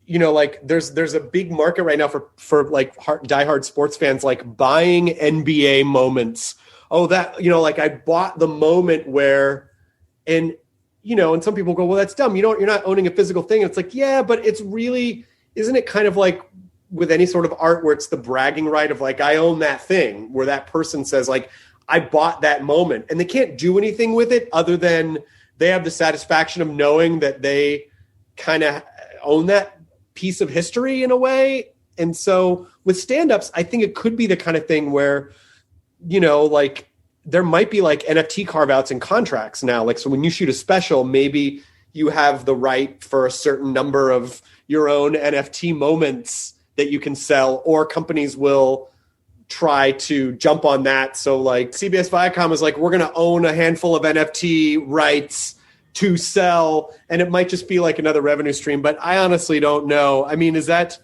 Like there's a big market right now for like diehard sports fans, like buying NBA moments. Oh, that, like I bought the moment where, and some people go, well, that's dumb. You're not owning a physical thing. It's like, yeah, but it's really, isn't it kind of like with any sort of art where it's the bragging right of like, I own that thing, where that person says like, I bought that moment, and they can't do anything with it other than they have the satisfaction of knowing that they kind of own that piece of history in a way. And so with stand-ups, I think it could be the kind of thing where, you know, like there might be like NFT carve-outs and contracts now. Like, so when you shoot a special, maybe you have the right for a certain number of your own NFT moments that you can sell, or companies will try to jump on that. So like CBS Viacom is like, we're going to own a handful of NFT rights to sell, and it might just be like another revenue stream. But I honestly don't know. I mean, is that,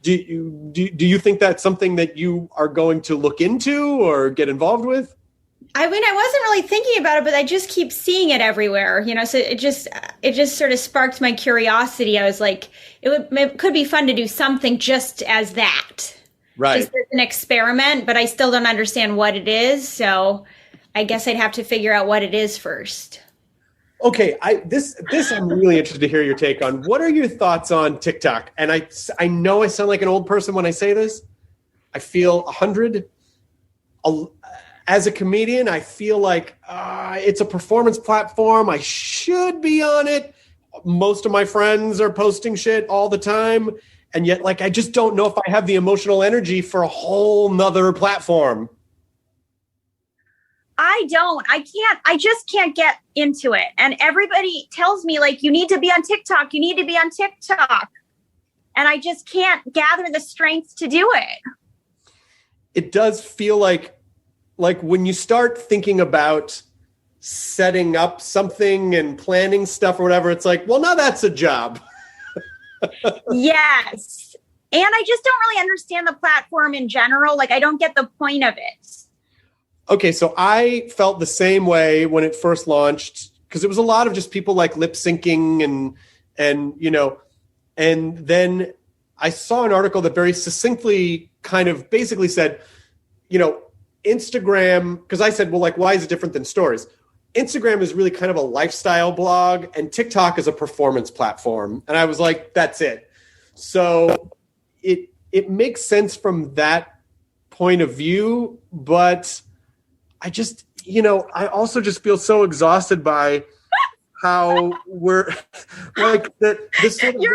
do you think that's something that you are going to look into or get involved with? I mean, I wasn't really thinking about it, but I just keep seeing it everywhere, you know, so it just sort of sparked my curiosity. I was like, it could be fun to do something just as that. Right. Just as an experiment, but I still don't understand what it is. So I guess I'd have to figure out what it is first. Okay, this I'm really interested to hear your take on. What are your thoughts on TikTok? And I know I sound like an old person when I say this. I feel 100. As a comedian, I feel like it's a performance platform. I should be on it. Most of my friends are posting shit all the time. And yet, like, I just don't know if I have the emotional energy for a whole nother platform. I don't. I just can't get into it. And everybody tells me, like, you need to be on TikTok. You need to be on TikTok. And I just can't gather the strength to do it. It does feel like when you start thinking about setting up something and planning stuff or whatever, it's like, well, now that's a job. Yes. And I just don't really understand the platform in general. Like, I don't get the point of it. Okay, so I felt the same way when it first launched, because it was a lot of just people like lip syncing and you know, and then I saw an article that very succinctly kind of basically said, you know, Instagram, because I said, well, like, why is it different than stories? Instagram is really kind of a lifestyle blog, and TikTok is a performance platform. And I was like, that's it. So it makes sense from that point of view, but I just, you know, I also just feel so exhausted by how we're like that. This sort of your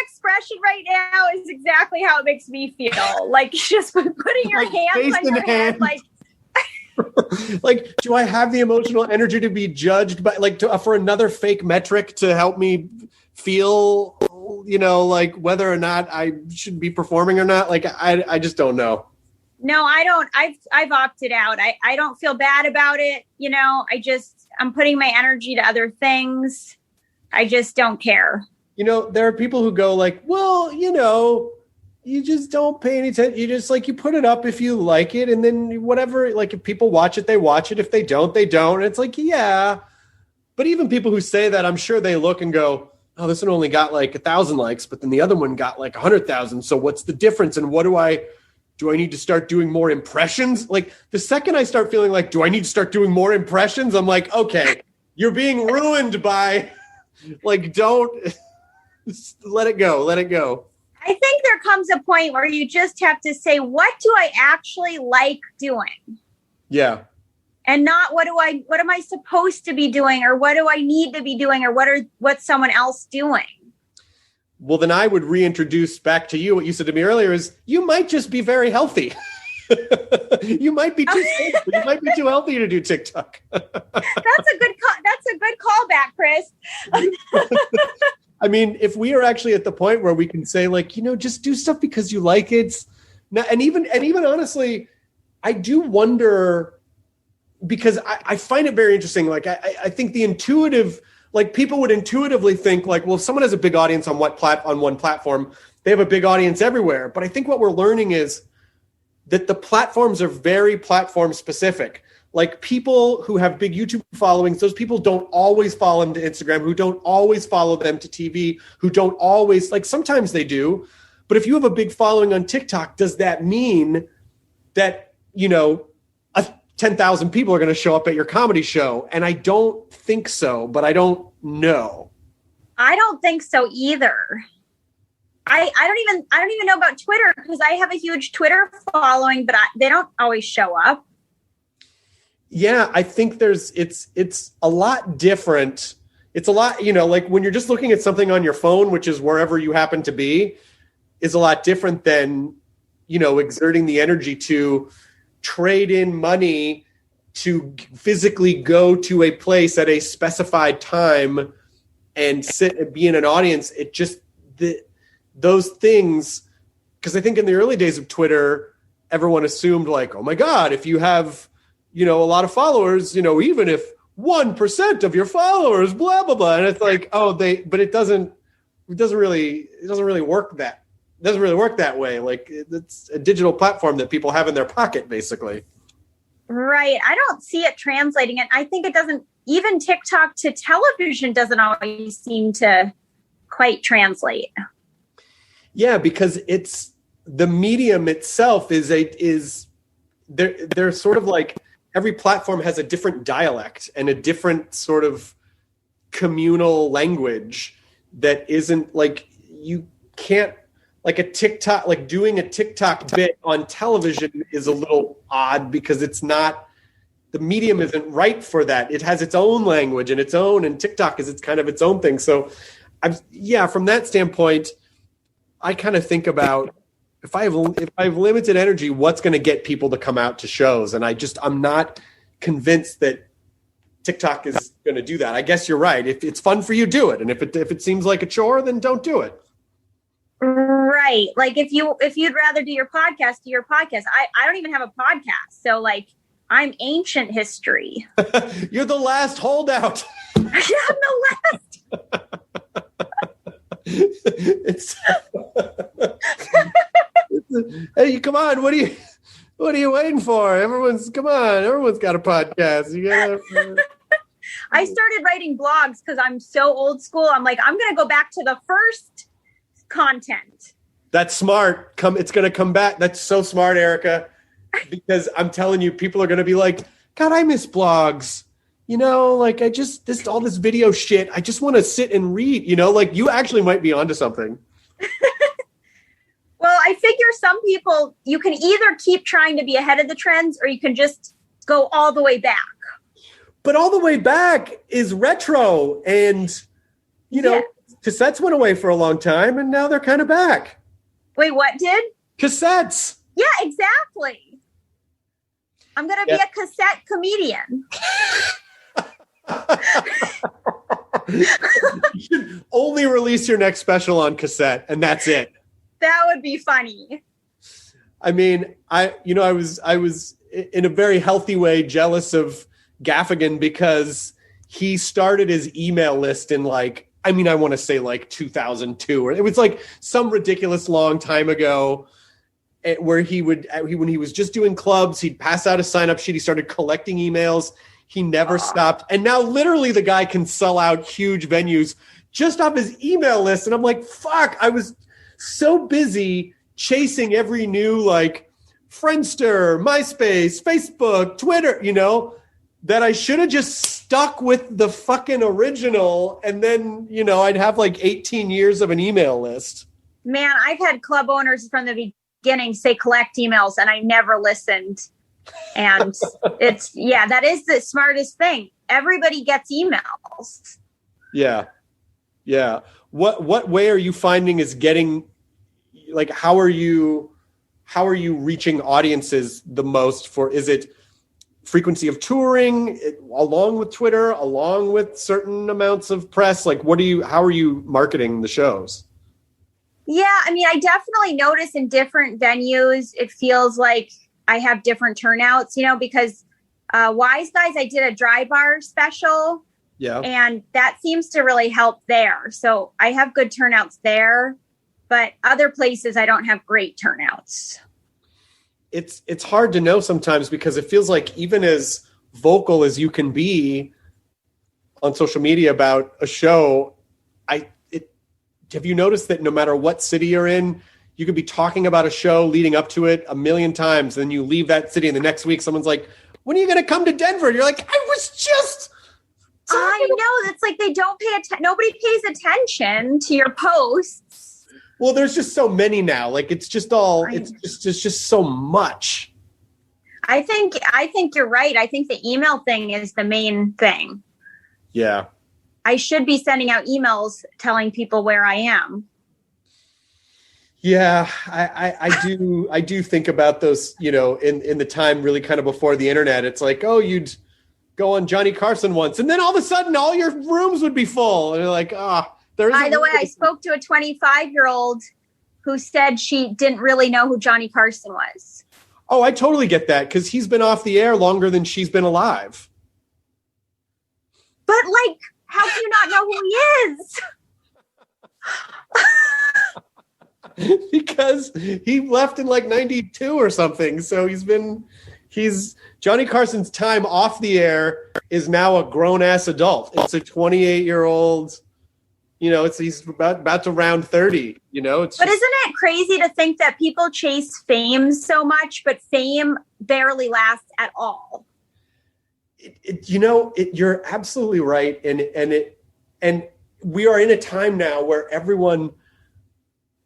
expression right now is exactly how it makes me feel. Like, just putting your like hands on your head, like. Like, do I have the emotional energy to be judged by, like, for another fake metric to help me feel, you know, like whether or not I should be performing or not? Like, I just don't know. No, I don't. I've opted out. I don't feel bad about it. You know, I'm putting my energy to other things. I just don't care. You know, there are people who go like, well, you know, you just don't pay any attention. You just like, you put it up if you like it. And then whatever, like if people watch it, they watch it. If they don't, they don't. And it's like, yeah. But even people who say that, I'm sure they look and go, oh, this one only got like 1,000 likes, but then the other one got like 100,000. So what's the difference? And do I need to start doing more impressions? Like the second I start feeling like, do I need to start doing more impressions? I'm like, okay, you're being ruined by like, don't let it go. Let it go. I think there comes a point where you just have to say, what do I actually like doing? Yeah. And not what am I supposed to be doing, or what do I need to be doing, or what's someone else doing? Well, then I would reintroduce back to you what you said to me earlier is you might just be very healthy. You might be too safe, but you might be too healthy to do TikTok. That's a good callback, Chris. I mean, if we are actually at the point where we can say, like, you know, just do stuff because you like it. Now, and even honestly, I do wonder, because I find it very interesting. Like, I think the intuitive, like, people would intuitively think, like, well, if someone has a big audience on one platform, they have a big audience everywhere. But I think what we're learning is that the platforms are very platform specific. Like, people who have big YouTube followings, those people don't always follow them to Instagram, who don't always follow them to TV, who don't always, like, sometimes they do. But if you have a big following on TikTok, does that mean that, you know, 10,000 people are going to show up at your comedy show? And I don't think so, but I don't know. I don't think so either. I don't even know about Twitter because I have a huge Twitter following, but they don't always show up. Yeah, I think it's a lot different. It's a lot, like when you're just looking at something on your phone, which is wherever you happen to be, is a lot different than, exerting the energy to trade in money to physically go to a place at a specified time and sit and be in an audience. It just, those things, because I think in the early days of Twitter, everyone assumed like, oh my God, if you have, a lot of followers, even if 1% of your followers, blah, blah, blah. And it's like, but it doesn't really work that way. Like it's a digital platform that people have in their pocket, basically. Right. I don't see it translating. And I think it doesn't, even TikTok to television doesn't always seem to quite translate. Yeah, because it's the medium itself is they're sort of like every platform has a different dialect and a different sort of communal language that isn't like you can't like a TikTok, like doing a TikTok bit on television is a little odd because it's not, the medium isn't right for that. It has its own language and TikTok is it's kind of its own thing. So from that standpoint, I kind of think about if I have limited energy, what's going to get people to come out to shows? And I'm not convinced that TikTok is going to do that. I guess you're right. If it's fun for you, do it. And if it seems like a chore, then don't do it. Right. Like if you'd rather do your podcast, do your podcast. I don't even have a podcast. So like I'm ancient history. You're the last holdout. I'm the last. Hey, come on. What are you waiting for? Everyone's got a podcast. You gotta, I started writing blogs because I'm so old school. I'm like, I'm going to go back to the first content. That's smart. It's going to come back. That's so smart, Erica, because I'm telling you, people are going to be like, God, I miss blogs. Like all this video shit. I just want to sit and read, like you actually might be onto something. Well, I figure some people, you can either keep trying to be ahead of the trends or you can just go all the way back. But all the way back is retro and, cassettes went away for a long time and now they're kind of back. Wait, what did? Cassettes. Yeah, exactly. I'm going to be a cassette comedian. You should only release your next special on cassette and that's it. That would be funny. I mean, I was in a very healthy way jealous of Gaffigan because he started his email list in I want to say 2002 or it was like some ridiculous long time ago where when he was just doing clubs, he'd pass out a sign-up sheet. He started collecting emails. He never stopped. And now literally the guy can sell out huge venues just off his email list. And I'm like, fuck, I was so busy chasing every new Friendster, MySpace, Facebook, Twitter, that I should have just stuck with the fucking original. And then, I'd have 18 years of an email list. Man, I've had club owners from the beginning say collect emails and I never listened. And that is the smartest thing. Everybody gets emails. Yeah. Yeah. What way are you finding is getting how are you reaching audiences the most is it frequency of touring along with Twitter, along with certain amounts of press? How are you marketing the shows? Yeah. I mean, I definitely notice in different venues, it feels like I have different turnouts, because Wise Guys, I did a dry bar special. Yeah. And that seems to really help there. So I have good turnouts there, but other places I don't have great turnouts. It's hard to know sometimes because it feels like even as vocal as you can be on social media about a show, have you noticed that no matter what city you're in, you could be talking about a show leading up to it a million times. Then you leave that city and the next week someone's like, when are you going to come to Denver? And you're like, I was just... I know. It's like they don't pay attention. Nobody pays attention to your posts. Well, there's just so many now. Like it's just all it's just so much. I think you're right. I think the email thing is the main thing. Yeah. I should be sending out emails telling people where I am. Yeah, I do think about those, in the time really kind of before the internet. It's like, oh, you'd go on Johnny Carson once, and then all of a sudden all your rooms would be full. And you're like, there's. By the way, I spoke to a 25-year-old who said she didn't really know who Johnny Carson was. Oh, I totally get that because he's been off the air longer than she's been alive. But like, how do you not know who he is? Because he left in like 92 or something. So Johnny Carson's time off the air is now a grown ass adult. It's a 28-year-old, he's about to round 30, But isn't it crazy to think that people chase fame so much, but fame barely lasts at all? You're absolutely right. And we are in a time now where everyone,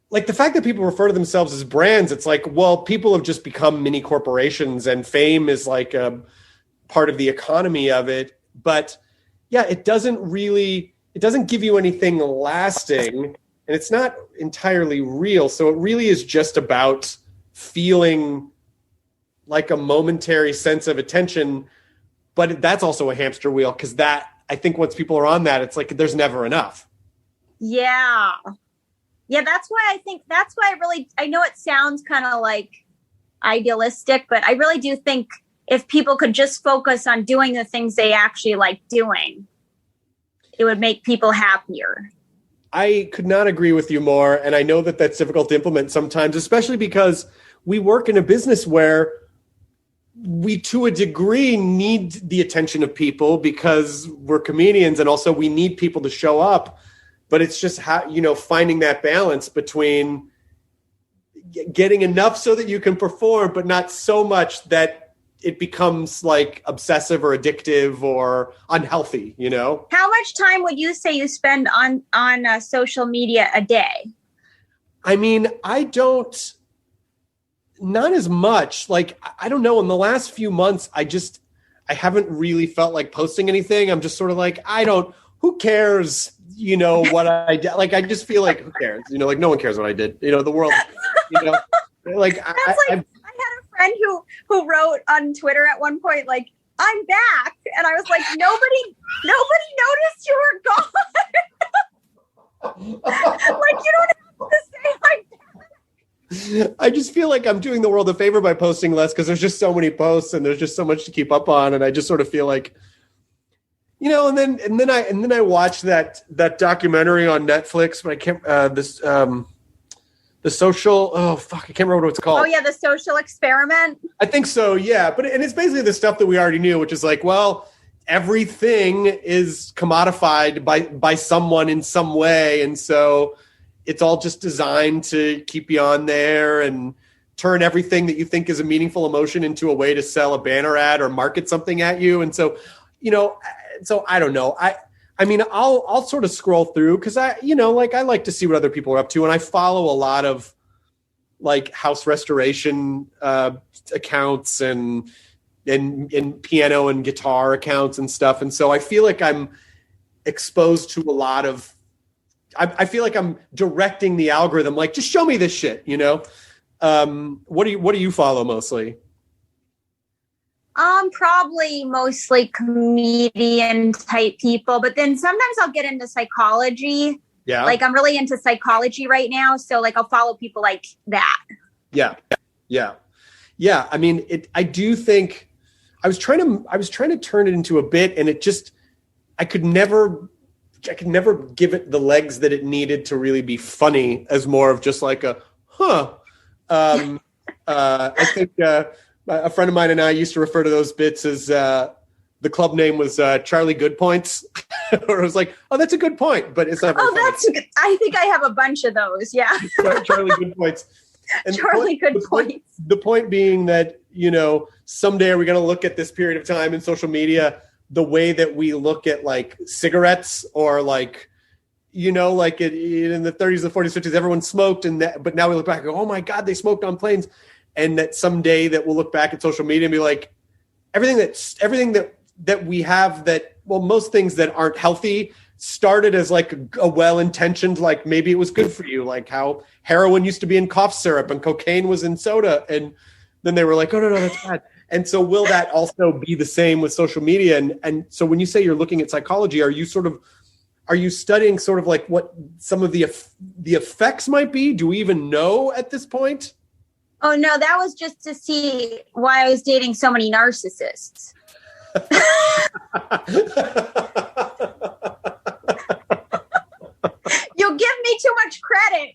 like the fact that people refer to themselves as brands, it's like, well, people have just become mini corporations and fame is like a part of the economy of it. But yeah, it doesn't give you anything lasting and it's not entirely real. So it really is just about feeling like a momentary sense of attention. But that's also a hamster wheel because I think once people are on that, it's like there's never enough. Yeah. Yeah, that's why I know it sounds kind of like idealistic, but I really do think if people could just focus on doing the things they actually like doing, it would make people happier. I could not agree with you more. And I know that that's difficult to implement sometimes, especially because we work in a business where we, to a degree, need the attention of people because we're comedians and also we need people to show up. But it's just how, finding that balance between getting enough so that you can perform, but not so much that it becomes like obsessive or addictive or unhealthy, How much time would you say you spend on social media a day? I mean, not as much. Like, I don't know. In the last few months, I haven't really felt like posting anything. I'm just sort of like, who cares? What I did. Like, I just feel like, who cares? Like no one cares what I did. The world, like, I had a friend who wrote on Twitter at one point, like, I'm back. And I was like, nobody noticed you were gone. Like, you don't have to say like that. I just feel like I'm doing the world a favor by posting less because there's just so many posts and there's just so much to keep up on. And I just sort of feel like, and then I watched that documentary on Netflix, but I can't, the social, I can't remember what it's called. Oh yeah. The Social Experiment. I think so. Yeah. And it's basically the stuff that we already knew, which is like, well, everything is commodified by someone in some way. And so it's all just designed to keep you on there and turn everything that you think is a meaningful emotion into a way to sell a banner ad or market something at you. And so, so I don't know. I mean, I'll sort of scroll through because I like to see what other people are up to. And I follow a lot of like house restoration accounts and piano and guitar accounts and stuff. And so I feel like I'm exposed to a lot of, I feel like I'm directing the algorithm, like, just show me this shit, What do you follow mostly? Probably mostly comedian type people, but then sometimes I'll get into psychology. Yeah. Like I'm really into psychology right now. So like I'll follow people like that. Yeah. Yeah. Yeah. I mean, I do think I was trying to turn it into a bit and I could never give it the legs that it needed to really be funny as more of just like I think, a friend of mine and I used to refer to those bits as the club name was Charlie Good Points, or it was like, oh, that's a good point, but it's not. I think I have a bunch of those. Yeah, Charlie Good Points. And Charlie Good Points. The point being that someday are we going to look at this period of time in social media the way that we look at like cigarettes or like you know, like in the 30s, the 40s, 50s, everyone smoked, but now we look back and go, oh my God, they smoked on planes. And that someday that we'll look back at social media and be like, everything that we have that, well, most things that aren't healthy started as like a well-intentioned, like maybe it was good for you, like how heroin used to be in cough syrup and cocaine was in soda. And then they were like, oh, no, that's bad. And so will that also be the same with social media? And so when you say you're looking at psychology, are you studying sort of like what some of the effects might be? Do we even know at this point? Oh, no, that was just to see why I was dating so many narcissists. You'll give me too much credit.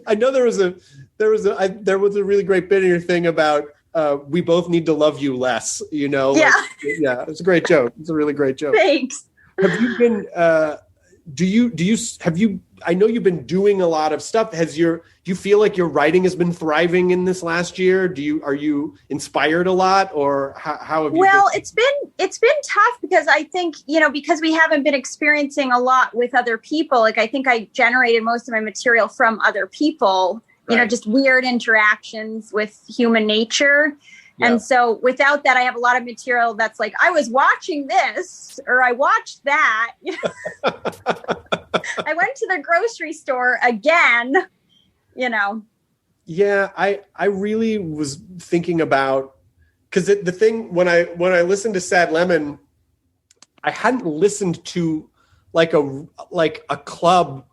I know there was a really great bit in your thing about we both need to love you less, you know? Yeah. Like, yeah, it's a great joke. It's a really great joke. Thanks. Have you been, I know you've been doing a lot of stuff. Do you feel like your writing has been thriving in this last year? Are you inspired a lot, or how have you? Well, it's been tough because I think, you know, because we haven't been experiencing a lot with other people. Like, I think I generated most of my material from other people, you know, just weird interactions with human nature. Yeah. And so without that, I have a lot of material that's like, I was watching this or I watched that. I went to the grocery store again, you know. Yeah, I really was thinking about, because the thing when I listened to Sad Lemon, I hadn't listened to like a club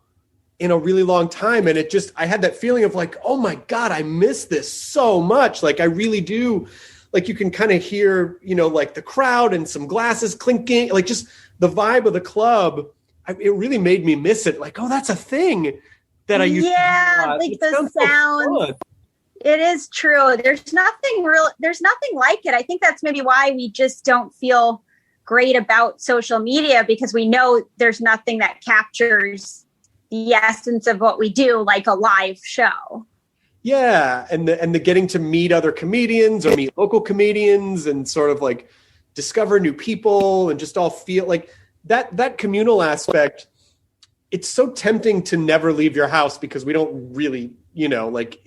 in a really long time. And I had that feeling of like, oh my God, I miss this so much. Like I really do. Like you can kind of hear, you know, like the crowd and some glasses clinking, like just the vibe of the club. It really made me miss it. Like, oh, that's a thing that I used to do. Yeah, like the sound. So it is true. There's nothing like it. I think that's maybe why we just don't feel great about social media, because we know there's nothing that captures the essence of what we do, like a live show. Yeah, and the getting to meet other comedians or meet local comedians and sort of like discover new people and just all feel like that communal aspect. It's so tempting to never leave your house because we don't really, you know, like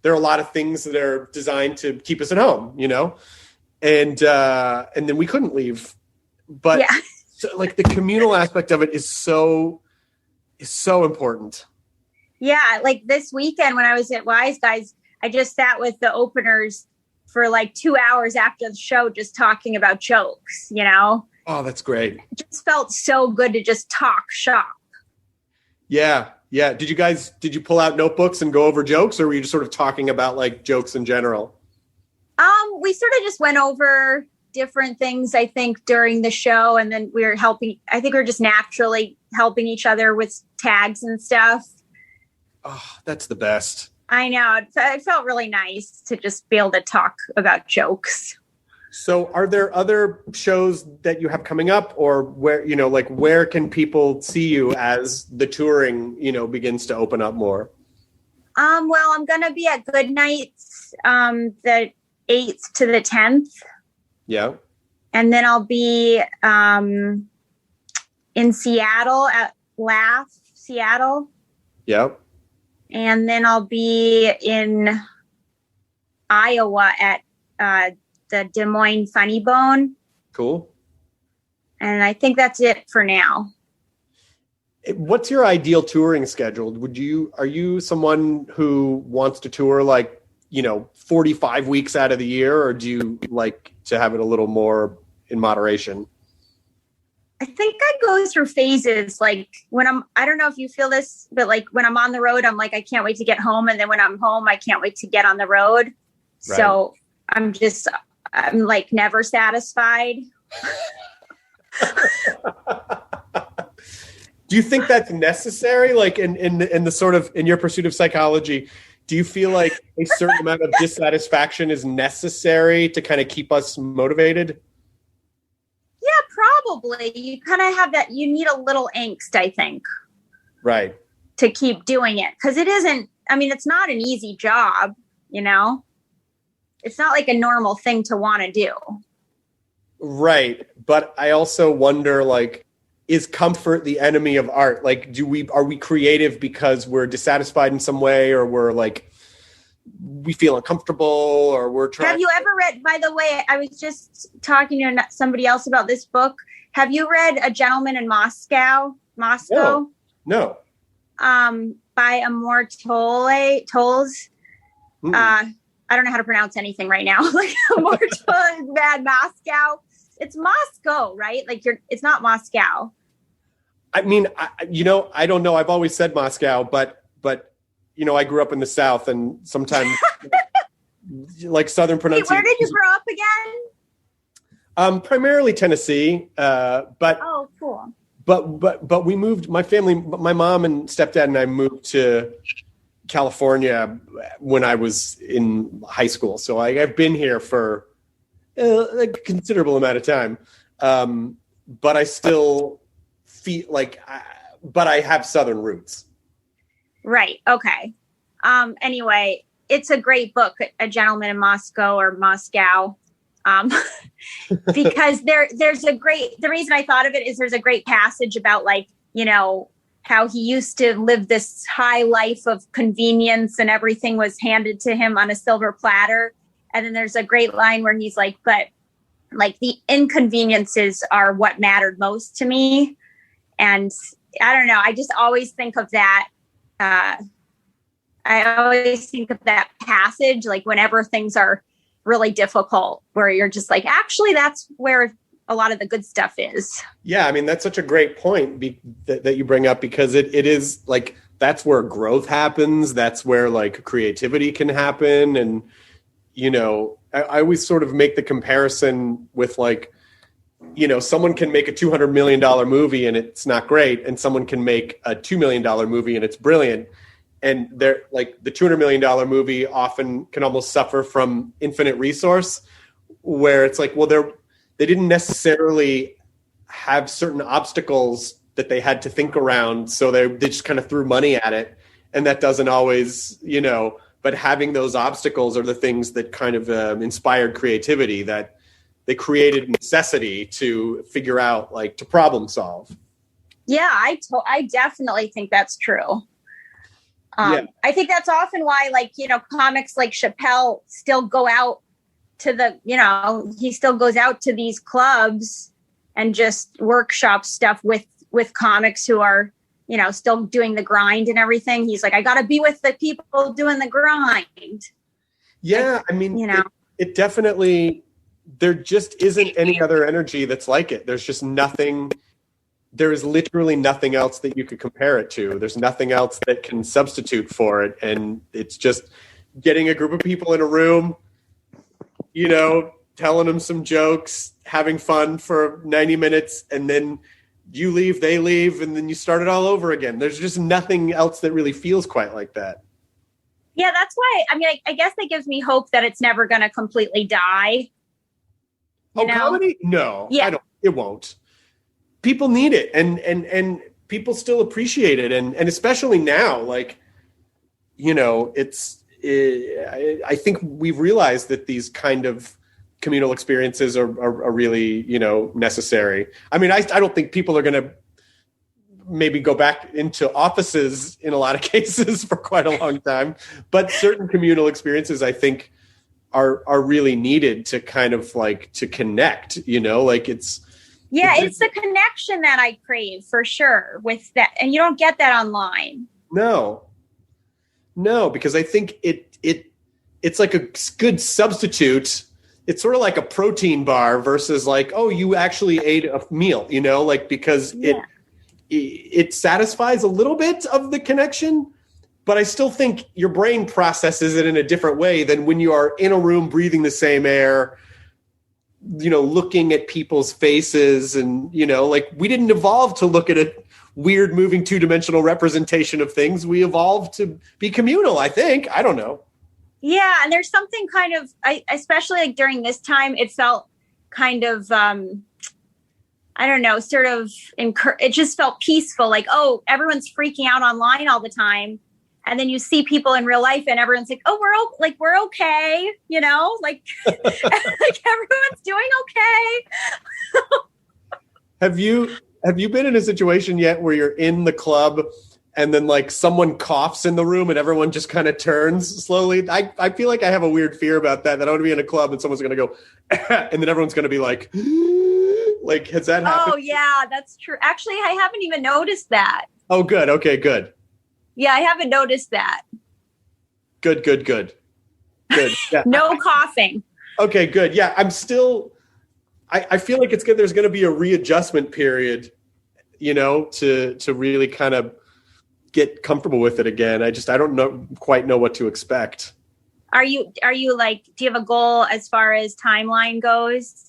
there are a lot of things that are designed to keep us at home, you know, and then we couldn't leave, but yeah. So, like the communal aspect of it is so important. Yeah, like this weekend when I was at Wise Guys, I just sat with the openers for like 2 hours after the show, just talking about jokes, you know? Oh, that's great. It just felt so good to just talk shop. Yeah. Yeah. Did you pull out notebooks and go over jokes, or were you just sort of talking about like jokes in general? We sort of just went over different things, I think, during the show. And then we were just naturally helping each other with tags and stuff. Oh, that's the best. I know. It felt really nice to just be able to talk about jokes. So are there other shows that you have coming up, or where can people see you as the touring, you know, begins to open up more? Well, I'm going to be at Good Nights, the 8th to the 10th. Yeah. And then I'll be, in Seattle at Laugh Seattle. Yep. And then I'll be in Iowa at the Des Moines Funny Bone. Cool. And I think that's it for now. What's your ideal touring schedule? Are you someone who wants to tour like, you know, 45 weeks out of the year, or do you like to have it a little more in moderation? I think I go through phases. Like I don't know if you feel this, but like when I'm on the road, I'm like, I can't wait to get home. And then when I'm home, I can't wait to get on the road. Right. So I'm like never satisfied. Do you think that's necessary? Like in the sort of, in your pursuit of psychology, do you feel like a certain amount of dissatisfaction is necessary to kind of keep us motivated? Yeah, probably. You kind of have that, you need a little angst, I think. Right. To keep doing it. Because it's not an easy job, you know? It's not like a normal thing to want to do. Right. But I also wonder, like, is comfort the enemy of art? Like, are we creative because we're dissatisfied in some way, or we're like, we feel uncomfortable, or we're trying. Have you ever read, by the way, I was just talking to somebody else about this book. Have you read A Gentleman in Moscow? No. By Amor Tolles. Hmm. I don't know how to pronounce anything right now. Like Amor Tolles, bad Moscow. It's Moscow, right? Like it's not Moscow. I mean, I don't know. I've always said Moscow, but I grew up in the South, and sometimes like Southern pronunciation. Wait, where did you grow up again? Primarily Tennessee, but oh, cool. But we moved. My family, my mom and stepdad and I moved to California when I was in high school. So I've been here for a considerable amount of time, but I still feel like, but I have Southern roots. Right. Okay. Anyway, it's a great book, A Gentleman in Moscow or Moscow. Because the reason I thought of it is there's a great passage about how he used to live this high life of convenience and everything was handed to him on a silver platter. And then there's a great line where he's like, but like the inconveniences are what mattered most to me. And I don't know. I just always think of that. I always think of that passage, like whenever things are really difficult, where you're just like, actually, that's where a lot of the good stuff is. Yeah. I mean, that's such a great point that you bring up, because it is like, that's where growth happens. That's where like creativity can happen. And, I always sort of make the comparison with like, someone can make a $200 million movie and it's not great. And someone can make a $2 million movie and it's brilliant. And they're like, the $200 million movie often can almost suffer from infinite resource, where it's like, well, they didn't necessarily have certain obstacles that they had to think around. So they just kind of threw money at it. And that doesn't always, but having those obstacles are the things that kind of inspired creativity, that they created necessity to figure out, like, to problem solve. Yeah, I definitely think that's true. Yeah. I think that's often why, comics like Chappelle still go out to he still goes out to these clubs and just workshops stuff with comics who are, still doing the grind and everything. He's like, I got to be with the people doing the grind. Yeah. I mean, it definitely, there just isn't any other energy that's like it. There's just nothing. There is literally nothing else that you could compare it to. There's nothing else that can substitute for it. And it's just getting a group of people in a room, telling them some jokes, having fun for 90 minutes, and then you leave, they leave, and then you start it all over again. There's just nothing else that really feels quite like that. Yeah, that's why, I guess that gives me hope that it's never going to completely die. Comedy? No, yeah. It won't. People need it, and people still appreciate it, and especially now, I think we've realized that these kind of communal experiences are really, necessary. I mean, I don't think people are going to maybe go back into offices in a lot of cases for quite a long time, but certain communal experiences, I think, are really needed to kind of to connect, it's the connection that I crave for sure with that. And you don't get that online. No, because I think it's like a good substitute. It's sort of like a protein bar versus you actually ate a meal, because it satisfies a little bit of the connection, but I still think your brain processes it in a different way than when you are in a room breathing the same air, looking at people's faces, and, we didn't evolve to look at a weird moving two-dimensional representation of things. We evolved to be communal, I think. I don't know. Yeah. And there's something kind of, especially during this time, it felt kind of, I don't know, sort of, it just felt peaceful. Everyone's freaking out online all the time. And then you see people in real life and everyone's like, oh, we're okay. You know, like, like everyone's doing okay. Have you been in a situation yet where you're in the club and then like someone coughs in the room and everyone just kind of turns slowly? I feel like I have a weird fear about that I want to be in a club and someone's going to go and then everyone's going to be like has that happened? Oh yeah, that's true. Actually, I haven't even noticed that. Oh, good. Okay, good. Yeah, I haven't noticed that. Good. Yeah. No coughing. Okay, good. Yeah, I'm still, I feel like there's going to be a readjustment period, you know, to really kind of get comfortable with it again. I don't quite know what to expect. Are you like, do you have a goal as far as timeline goes?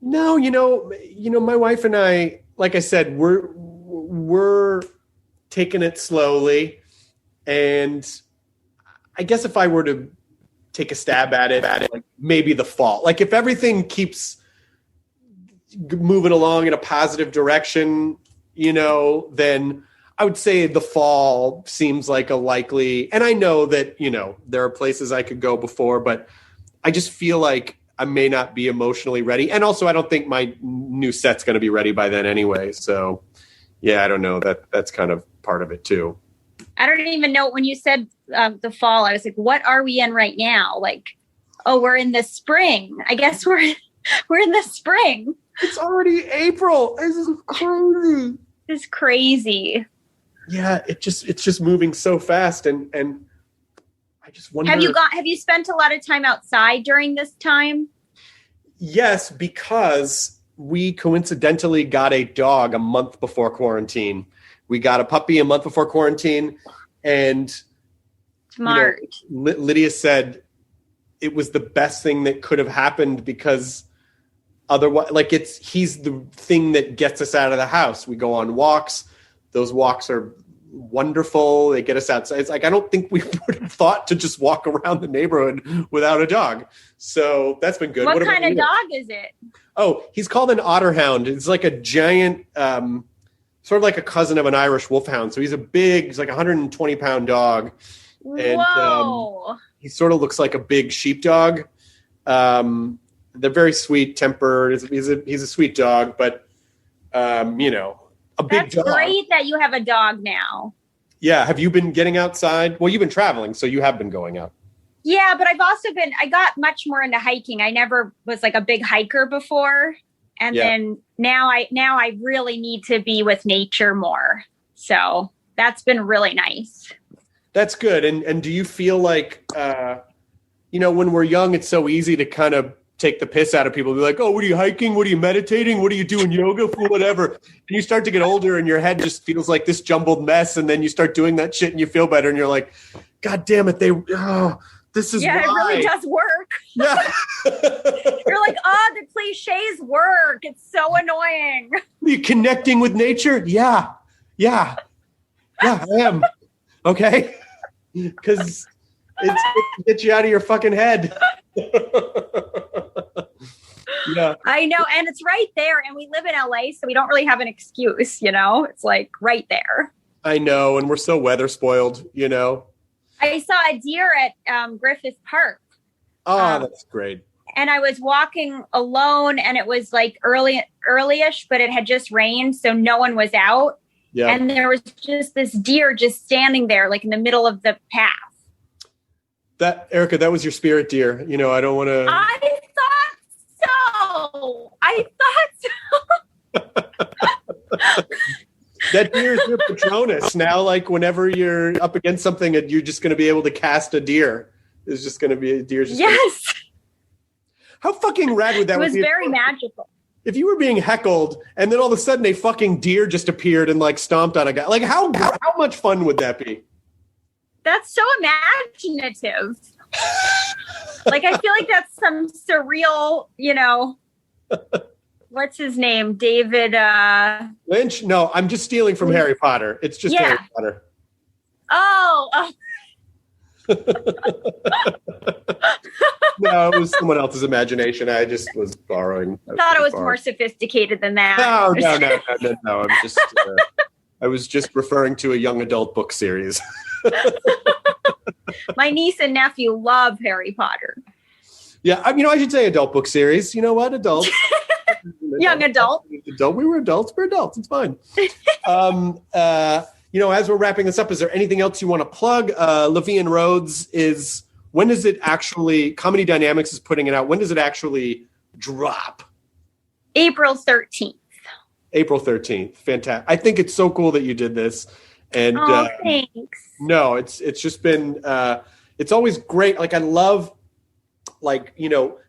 No, you know, my wife and I, like I said, we're taking it slowly. And I guess if I were to take a stab at it, like maybe the fall, like if everything keeps moving along in a positive direction, you know, then I would say the fall seems like a likely, and I know that, you know, there are places I could go before, but I just feel like I may not be emotionally ready. And also I don't think my new set's going to be ready by then anyway. So yeah, I don't know, that's kind of part of it too. I don't even know, when you said the fall, I was like, what are we in right now? Like, oh, we're in the spring. I guess we're in the spring. It's already April. This is crazy. It's crazy. Yeah, it's just moving so fast, and I just wonder. Have you spent a lot of time outside during this time? Yes, because we coincidentally got a dog a month before quarantine. We got a puppy a month before quarantine, and smart. You know, Lydia said it was the best thing that could have happened because otherwise, like he's the thing that gets us out of the house. We go on walks. Those walks are wonderful. They get us outside. It's like, I don't think we would have thought to just walk around the neighborhood without a dog. So that's been good. What kind of dog is it? Oh, he's called an Otterhound. It's like a giant, sort of like a cousin of an Irish Wolfhound. So he's like a 120-pound dog. And whoa. He sort of looks like a big sheepdog. They're very sweet tempered. He's a sweet dog, but you know, a big That's dog. Great that you have a dog now. Yeah. Have you been getting outside? Well, you've been traveling, so you have been going out. Yeah, but I got much more into hiking. I never was like a big hiker before. And then now I really need to be with nature more. So that's been really nice. That's good. And do you feel like, you know, when we're young, it's so easy to kind of take the piss out of people. Be like, oh, what are you hiking? What are you meditating? What are you doing yoga for? Whatever. And you start to get older and your head just feels like this jumbled mess. And then you start doing that shit and you feel better. And you're like, God damn it. This is it really does work. Yeah. You're like, oh, the cliches work. It's so annoying. Are you connecting with nature? Yeah, I am. Okay. Because it gets you out of your fucking head. Yeah. I know. And it's right there. And we live in LA, so we don't really have an excuse, you know? It's like right there. I know. And we're so weather spoiled, you know? I saw a deer at Griffith Park. Oh, that's great. And I was walking alone, and it was like early-ish, but it had just rained, so no one was out. Yeah. And there was just this deer just standing there, like in the middle of the path. Erica, that was your spirit deer. You know, I don't want to. I thought so. That deer is your Patronus. Now, like, whenever you're up against something, you're just going to be able to cast a deer. There's just going to be a deer. Yes. How fucking rad would that be? It was very magical. If you were being heckled and then all of a sudden a fucking deer just appeared and like stomped on a guy, like how much fun would that be? That's so imaginative. Like, I feel like that's some surreal, you know, what's his name? David Lynch? No, I'm just stealing from Harry Potter. It's just Harry Potter. Oh. No, it was someone else's imagination. I just was borrowing. I thought it was more sophisticated than that. No. I'm just I was just referring to a young adult book series. My niece and nephew love Harry Potter. Yeah, I should say adult book series. You know what? Adults. Young adult. We were adults. We're adults. It's fine. As we're wrapping this up, is there anything else you want to plug? Erica Rhodes when does it actually, Comedy Dynamics is putting it out. When does it actually drop? April 13th. April 13th. Fantastic. I think it's so cool that you did this. And thanks. No, it's just been, it's always great. Like I love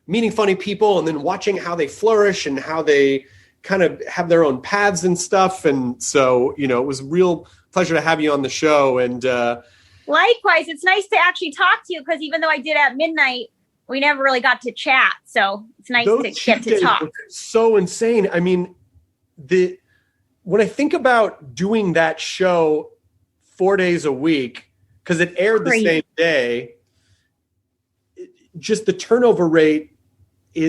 meeting funny people and then watching how they flourish and how they kind of have their own paths and stuff. And so, it was a real pleasure to have you on the show. And likewise, it's nice to actually talk to you because even though I did at midnight, we never really got to chat. So it's nice to get to talk. So insane. I mean, when I think about doing that show 4 days a week, because it aired the same day, just the turnover rate it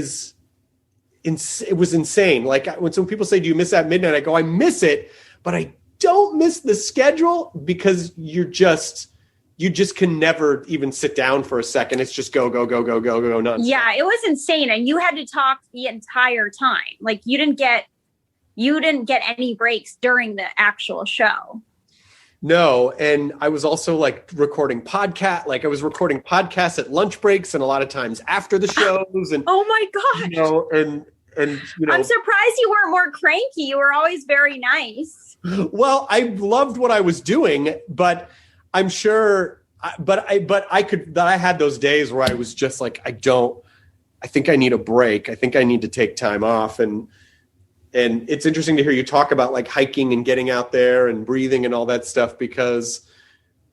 was insane. Like when some people say, do you miss at midnight? I go, I miss it, but I don't miss the schedule because you just can never even sit down for a second. It's just go nonstop. Yeah, it was insane. And you had to talk the entire time. Like you didn't get any breaks during the actual show. No. And I was also recording I was recording podcasts at lunch breaks and a lot of times after the shows. And oh my gosh. And I'm surprised you weren't more cranky. You were always very nice. Well, I loved what I was doing, but I'm sure, I had those days where I was just like, I think I need a break. I think I need to take time off. And it's interesting to hear you talk about hiking and getting out there and breathing and all that stuff, because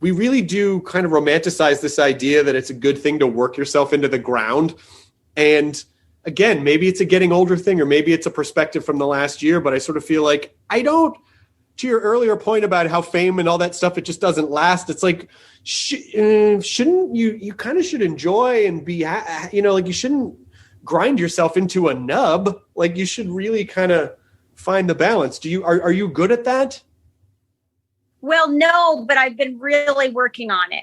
we really do kind of romanticize this idea that it's a good thing to work yourself into the ground. And again, maybe it's a getting older thing, or maybe it's a perspective from the last year, but I sort of feel like to your earlier point about how fame and all that stuff, it just doesn't last. It's like, shouldn't you kind of should enjoy and be, you shouldn't grind yourself into a nub. Like you should really kind of find the balance. Are you good at that? Well, no, but I've been really working on it,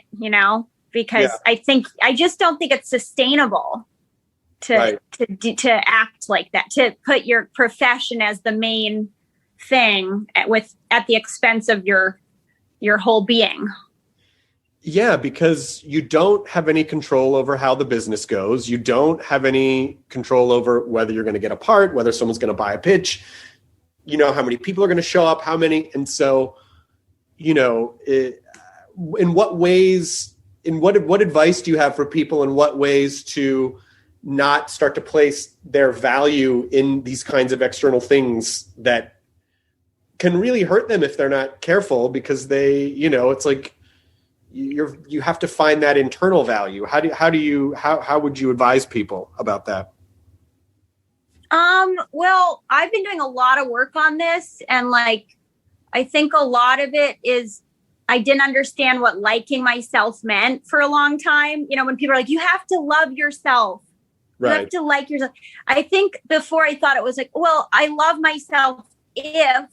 because I just don't think it's sustainable to act like that, to put your profession as the main thing at the expense of your whole being. Yeah, because you don't have any control over how the business goes. You don't have any control over whether you're going to get a part, whether someone's going to buy a pitch, how many people are going to show up, how many. And so, in what ways, what advice do you have for people in what ways to not start to place their value in these kinds of external things that can really hurt them if they're not careful, because they, it's like you have to find that internal value. How would you advise people about that? Well, I've been doing a lot of work on this, and I think a lot of it is I didn't understand what liking myself meant for a long time. When people are like, you have to love yourself. You have to like yourself. I think before I thought it was like, well, I love myself if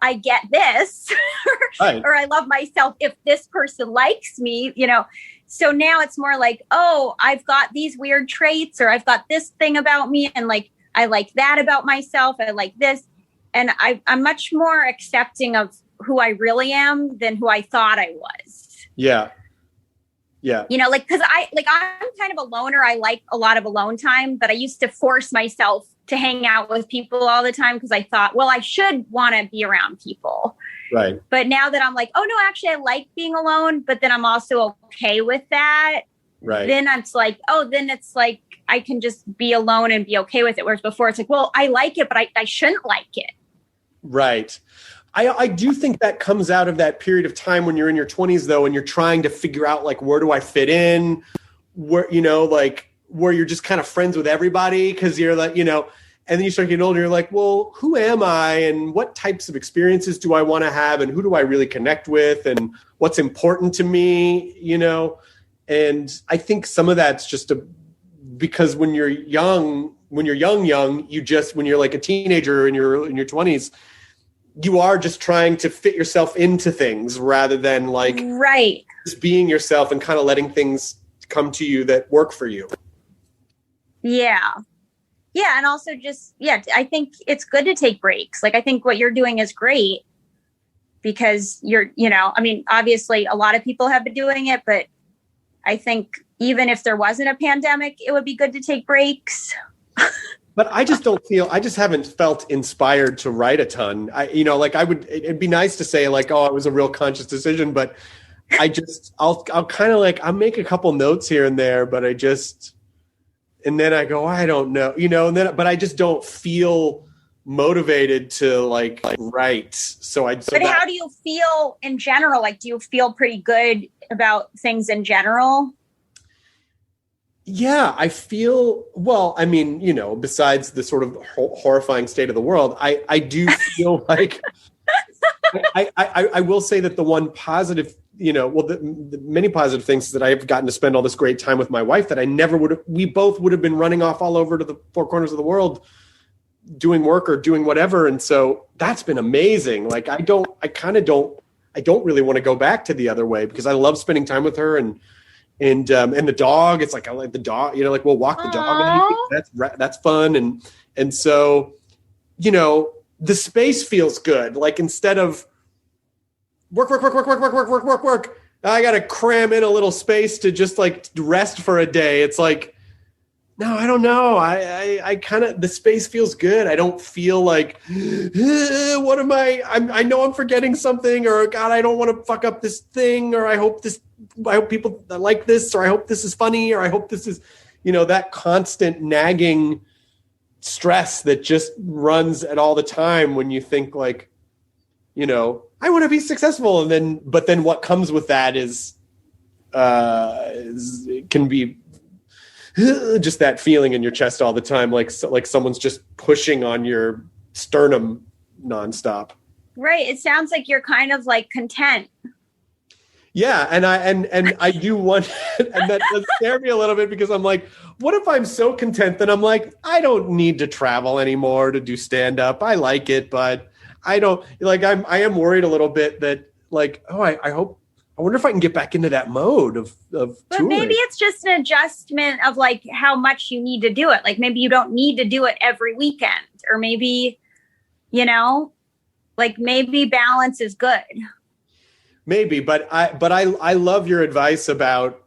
I get this, or I love myself if this person likes me, So now it's more like, oh, I've got these weird traits, or I've got this thing about me, and I like that about myself. I like this. And I'm much more accepting of who I really am than who I thought I was. Yeah. Yeah. Because I'm kind of a loner. I like a lot of alone time, but I used to force myself to hang out with people all the time because I thought, well, I should want to be around people. Right. But now that I'm like, oh no, actually I like being alone, but then I'm also okay with that. Right. Then it's like, I can just be alone and be okay with it. Whereas before it's like, well, I like it, but I shouldn't like it. Right. I do think that comes out of that period of time when you're in your 20s, though, and you're trying to figure out where do I fit in, where you're just kind of friends with everybody because you're and then you start getting older. You're like, well, who am I, and what types of experiences do I want to have, and who do I really connect with, and what's important to me, And I think some of that's just because when you're young, you just when you're like a teenager in your 20s. you are just trying to fit yourself into things rather than like Right. just being yourself and kind of letting things come to you that work for you. Yeah. Yeah. And also just, yeah, I think it's good to take breaks. Like, I think what you're doing is great because you're, I mean, obviously a lot of people have been doing it, but I think even if there wasn't a pandemic, it would be good to take breaks. But I just haven't felt inspired to write a ton. It'd be nice to say like, oh, it was a real conscious decision, but I'll kind of like, I'll make a couple notes here and there, but and then I go, I don't know, but I just don't feel motivated to like write. But how do you feel in general? Like, do you feel pretty good about things in general? Yeah, I feel, well, I mean, besides the sort of horrifying state of the world, I do feel like I will say that the one positive, the many positive things is that I've gotten to spend all this great time with my wife that I never we both would have been running off all over to the four corners of the world doing work or doing whatever. And so that's been amazing. Like, I don't really want to go back to the other way because I love spending time with her and the dog. It's like, I like the dog, like we'll walk the dog. And that's fun. And so, the space feels good. Like, instead of work, I got to cram in a little space to just like rest for a day. It's like, no, I don't know. I kind of, the space feels good. I don't feel like, what am I know I'm forgetting something, or God, I don't want to fuck up this thing, or I hope people like this, or I hope this is funny, or I hope this is, that constant nagging stress that just runs at all the time when you think like, I want to be successful. But then what comes with that is it can be just that feeling in your chest all the time. Like someone's just pushing on your sternum nonstop. Right. It sounds like you're kind of like content. Yeah. And I do want, and that does scare me a little bit because I'm like, what if I'm so content that I'm like, I don't need to travel anymore to do stand up. I like it, but I don't like, I am worried a little bit that like, oh, I wonder if I can get back into that mode of But touring. Maybe it's just an adjustment of like how much you need to do it. Like, maybe you don't need to do it every weekend, or maybe, like maybe balance is good. Maybe, but I love your advice about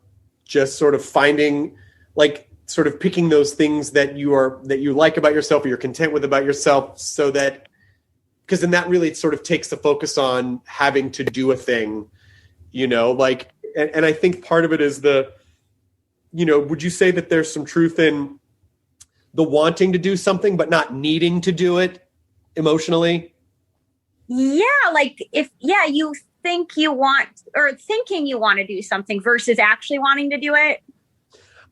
just sort of finding, like, sort of picking those things that you like about yourself, or you're content with about yourself, so that, because then that really sort of takes the focus on having to do a thing, like, and I think part of it is would you say that there's some truth in the wanting to do something, but not needing to do it emotionally? Yeah. Like you think you want, or thinking you want to do something versus actually wanting to do it.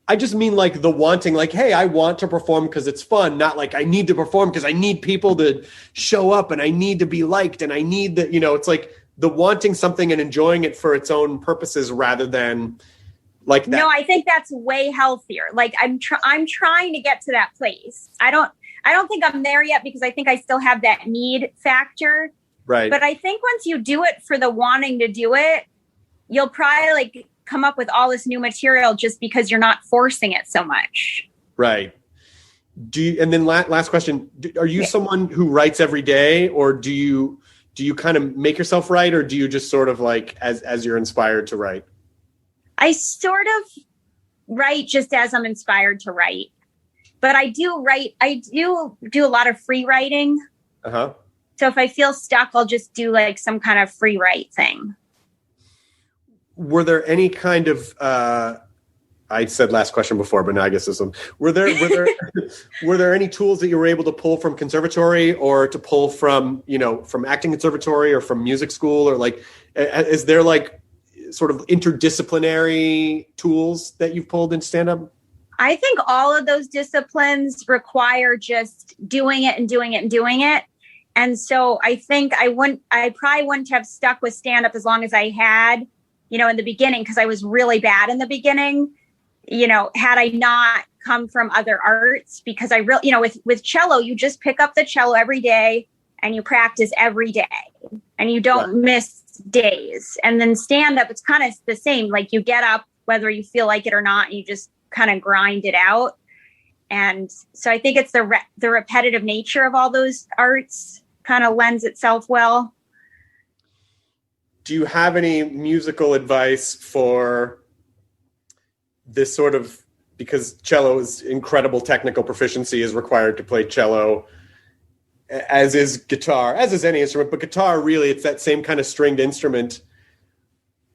I just mean like the wanting, like, hey, I want to perform because it's fun, not like I need to perform because I need people to show up and I need to be liked and I need that, it's like the wanting something and enjoying it for its own purposes rather than like that. No, I think that's way healthier. Like, I'm trying to get to that place. I don't think I'm there yet because I think I still have that need factor. Right. But I think once you do it for the wanting to do it, you'll probably like come up with all this new material just because you're not forcing it so much. Right. And then last question, are you someone who writes every day, or do you kind of make yourself write, or do you just sort of like as you're inspired to write? I sort of write just as I'm inspired to write, but I do write. I do a lot of free writing. Uh-huh. So if I feel stuck, I'll just do like some kind of free write thing. Were there any kind of, I said last question before, but now I guess this one, were there any tools that you were able to pull from conservatory, or to pull from, from acting conservatory or from music school, or like, is there like sort of interdisciplinary tools that you've pulled in stand-up? I think all of those disciplines require just doing it and doing it and doing it. And so I think I probably wouldn't have stuck with stand-up as long as I had, in the beginning, because I was really bad in the beginning, had I not come from other arts, because I really, with cello, you just pick up the cello every day and you practice every day and you don't miss days. And then stand up, it's kind of the same. Like you get up, whether you feel like it or not, and you just kind of grind it out. And so I think it's the repetitive nature of all those arts kind of lends itself well. Do you have any musical advice for this sort of, because cello is incredible technical proficiency is required to play cello, as is guitar, as is any instrument, but guitar, really, it's that same kind of stringed instrument.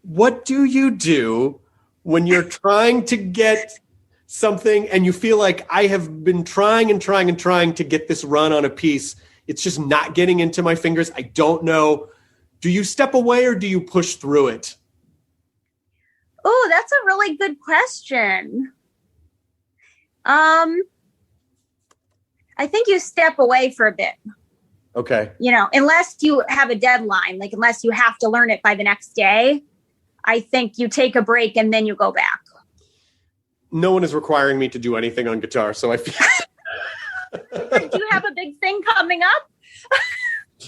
What do you do when you're trying to get something and you feel like I have been trying to get this run on a piece? It's just not getting into my fingers. I don't know. Do you step away or do you push through it? Oh, that's a really good question. I think you step away for a bit. Okay. You know, unless you have a deadline, like unless you have to learn it by the next day, I think you take a break and then you go back. No one is requiring me to do anything on guitar, so I feel... Do you have a big thing coming up?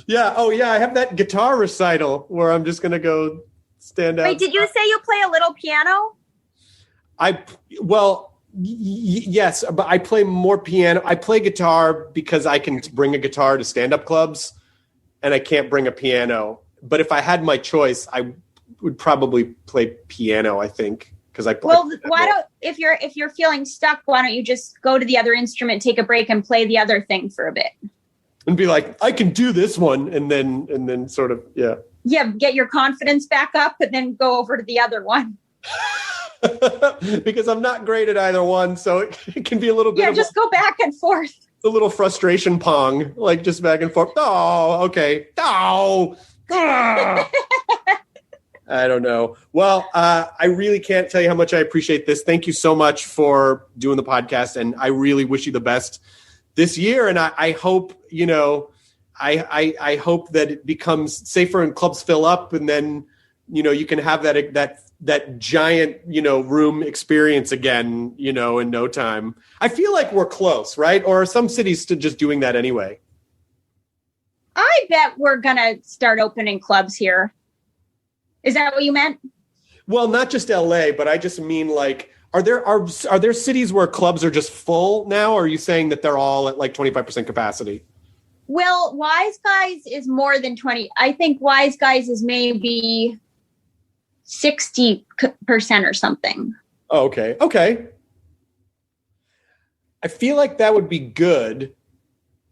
Yeah. Oh, yeah. I have that guitar recital where I'm just going to go stand out. Wait, did you say you play a little piano? Yes, but I play more piano. I play guitar because I can bring a guitar to stand-up clubs, and I can't bring a piano. But if I had my choice, I would probably play piano, I think, because I play. Well, if you're feeling stuck, why don't you just go to the other instrument, take a break, and play the other thing for a bit? And be like, I can do this one, and then sort of, yeah. Yeah, get your confidence back up, and then go over to the other one. Because I'm not great at either one, so it can be a little bit. Yeah, just go back and forth. A little frustration pong, like just back and forth. Oh, okay. Oh, I don't know. Well, I really can't tell you how much I appreciate this. Thank you so much for doing the podcast, and I really wish you the best this year. And I hope, you know, I hope that it becomes safer and clubs fill up, and then, you know, you can have that giant, you know, room experience again, you know, in no time. I feel like we're close, right? Or are some cities still just doing that anyway? I bet we're going to start opening clubs here. Is that what you meant? Well, not just LA, but I just mean like, are there cities where clubs are just full now? Or are you saying that they're all at like 25% capacity? Well, Wise Guys is more than 20. I think Wise Guys is maybe 60% or something. Oh, okay. Okay. I feel like that would be good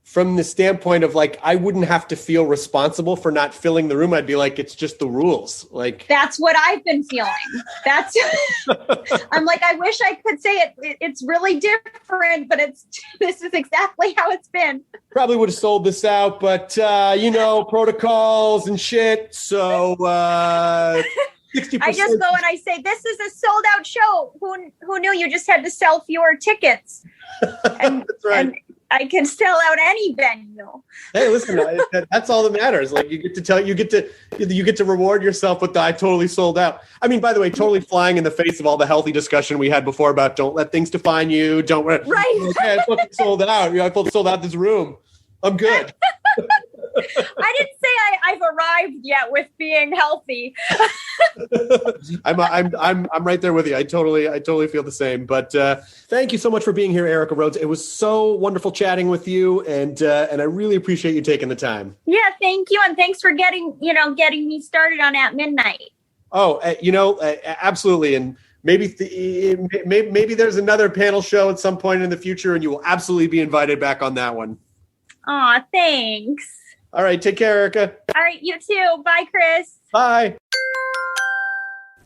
from the standpoint of like, I wouldn't have to feel responsible for not filling the room. I'd be like, it's just the rules. Like, that's what I've been feeling. I'm like, I wish I could say it's really different, but this is exactly how it's been. Probably would have sold this out, but you know, protocols and shit. So 60%. I just go and I say, this is a sold out show. Who knew you just had to sell fewer tickets? And, that's right. And I can sell out any venue. Hey, listen, that's all that matters. Like you get to reward yourself with the I totally sold out. I mean, by the way, totally flying in the face of all the healthy discussion we had before about don't let things define you. Don't right. Okay, I fucking sold out. You know, I fucking sold out this room. I'm good. I didn't say I've arrived yet with being healthy. I'm right there with you. I totally feel the same. But thank you so much for being here, Erica Rhodes. It was so wonderful chatting with you, and I really appreciate you taking the time. Yeah, thank you, and thanks for getting me started on At Midnight. Oh, absolutely, and maybe there's another panel show at some point in the future, and you will absolutely be invited back on that one. Aw, thanks. All right, take care, Erica. All right, you too. Bye, Chris. Bye.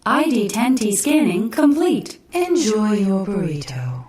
ID10T scanning complete. Enjoy your burrito.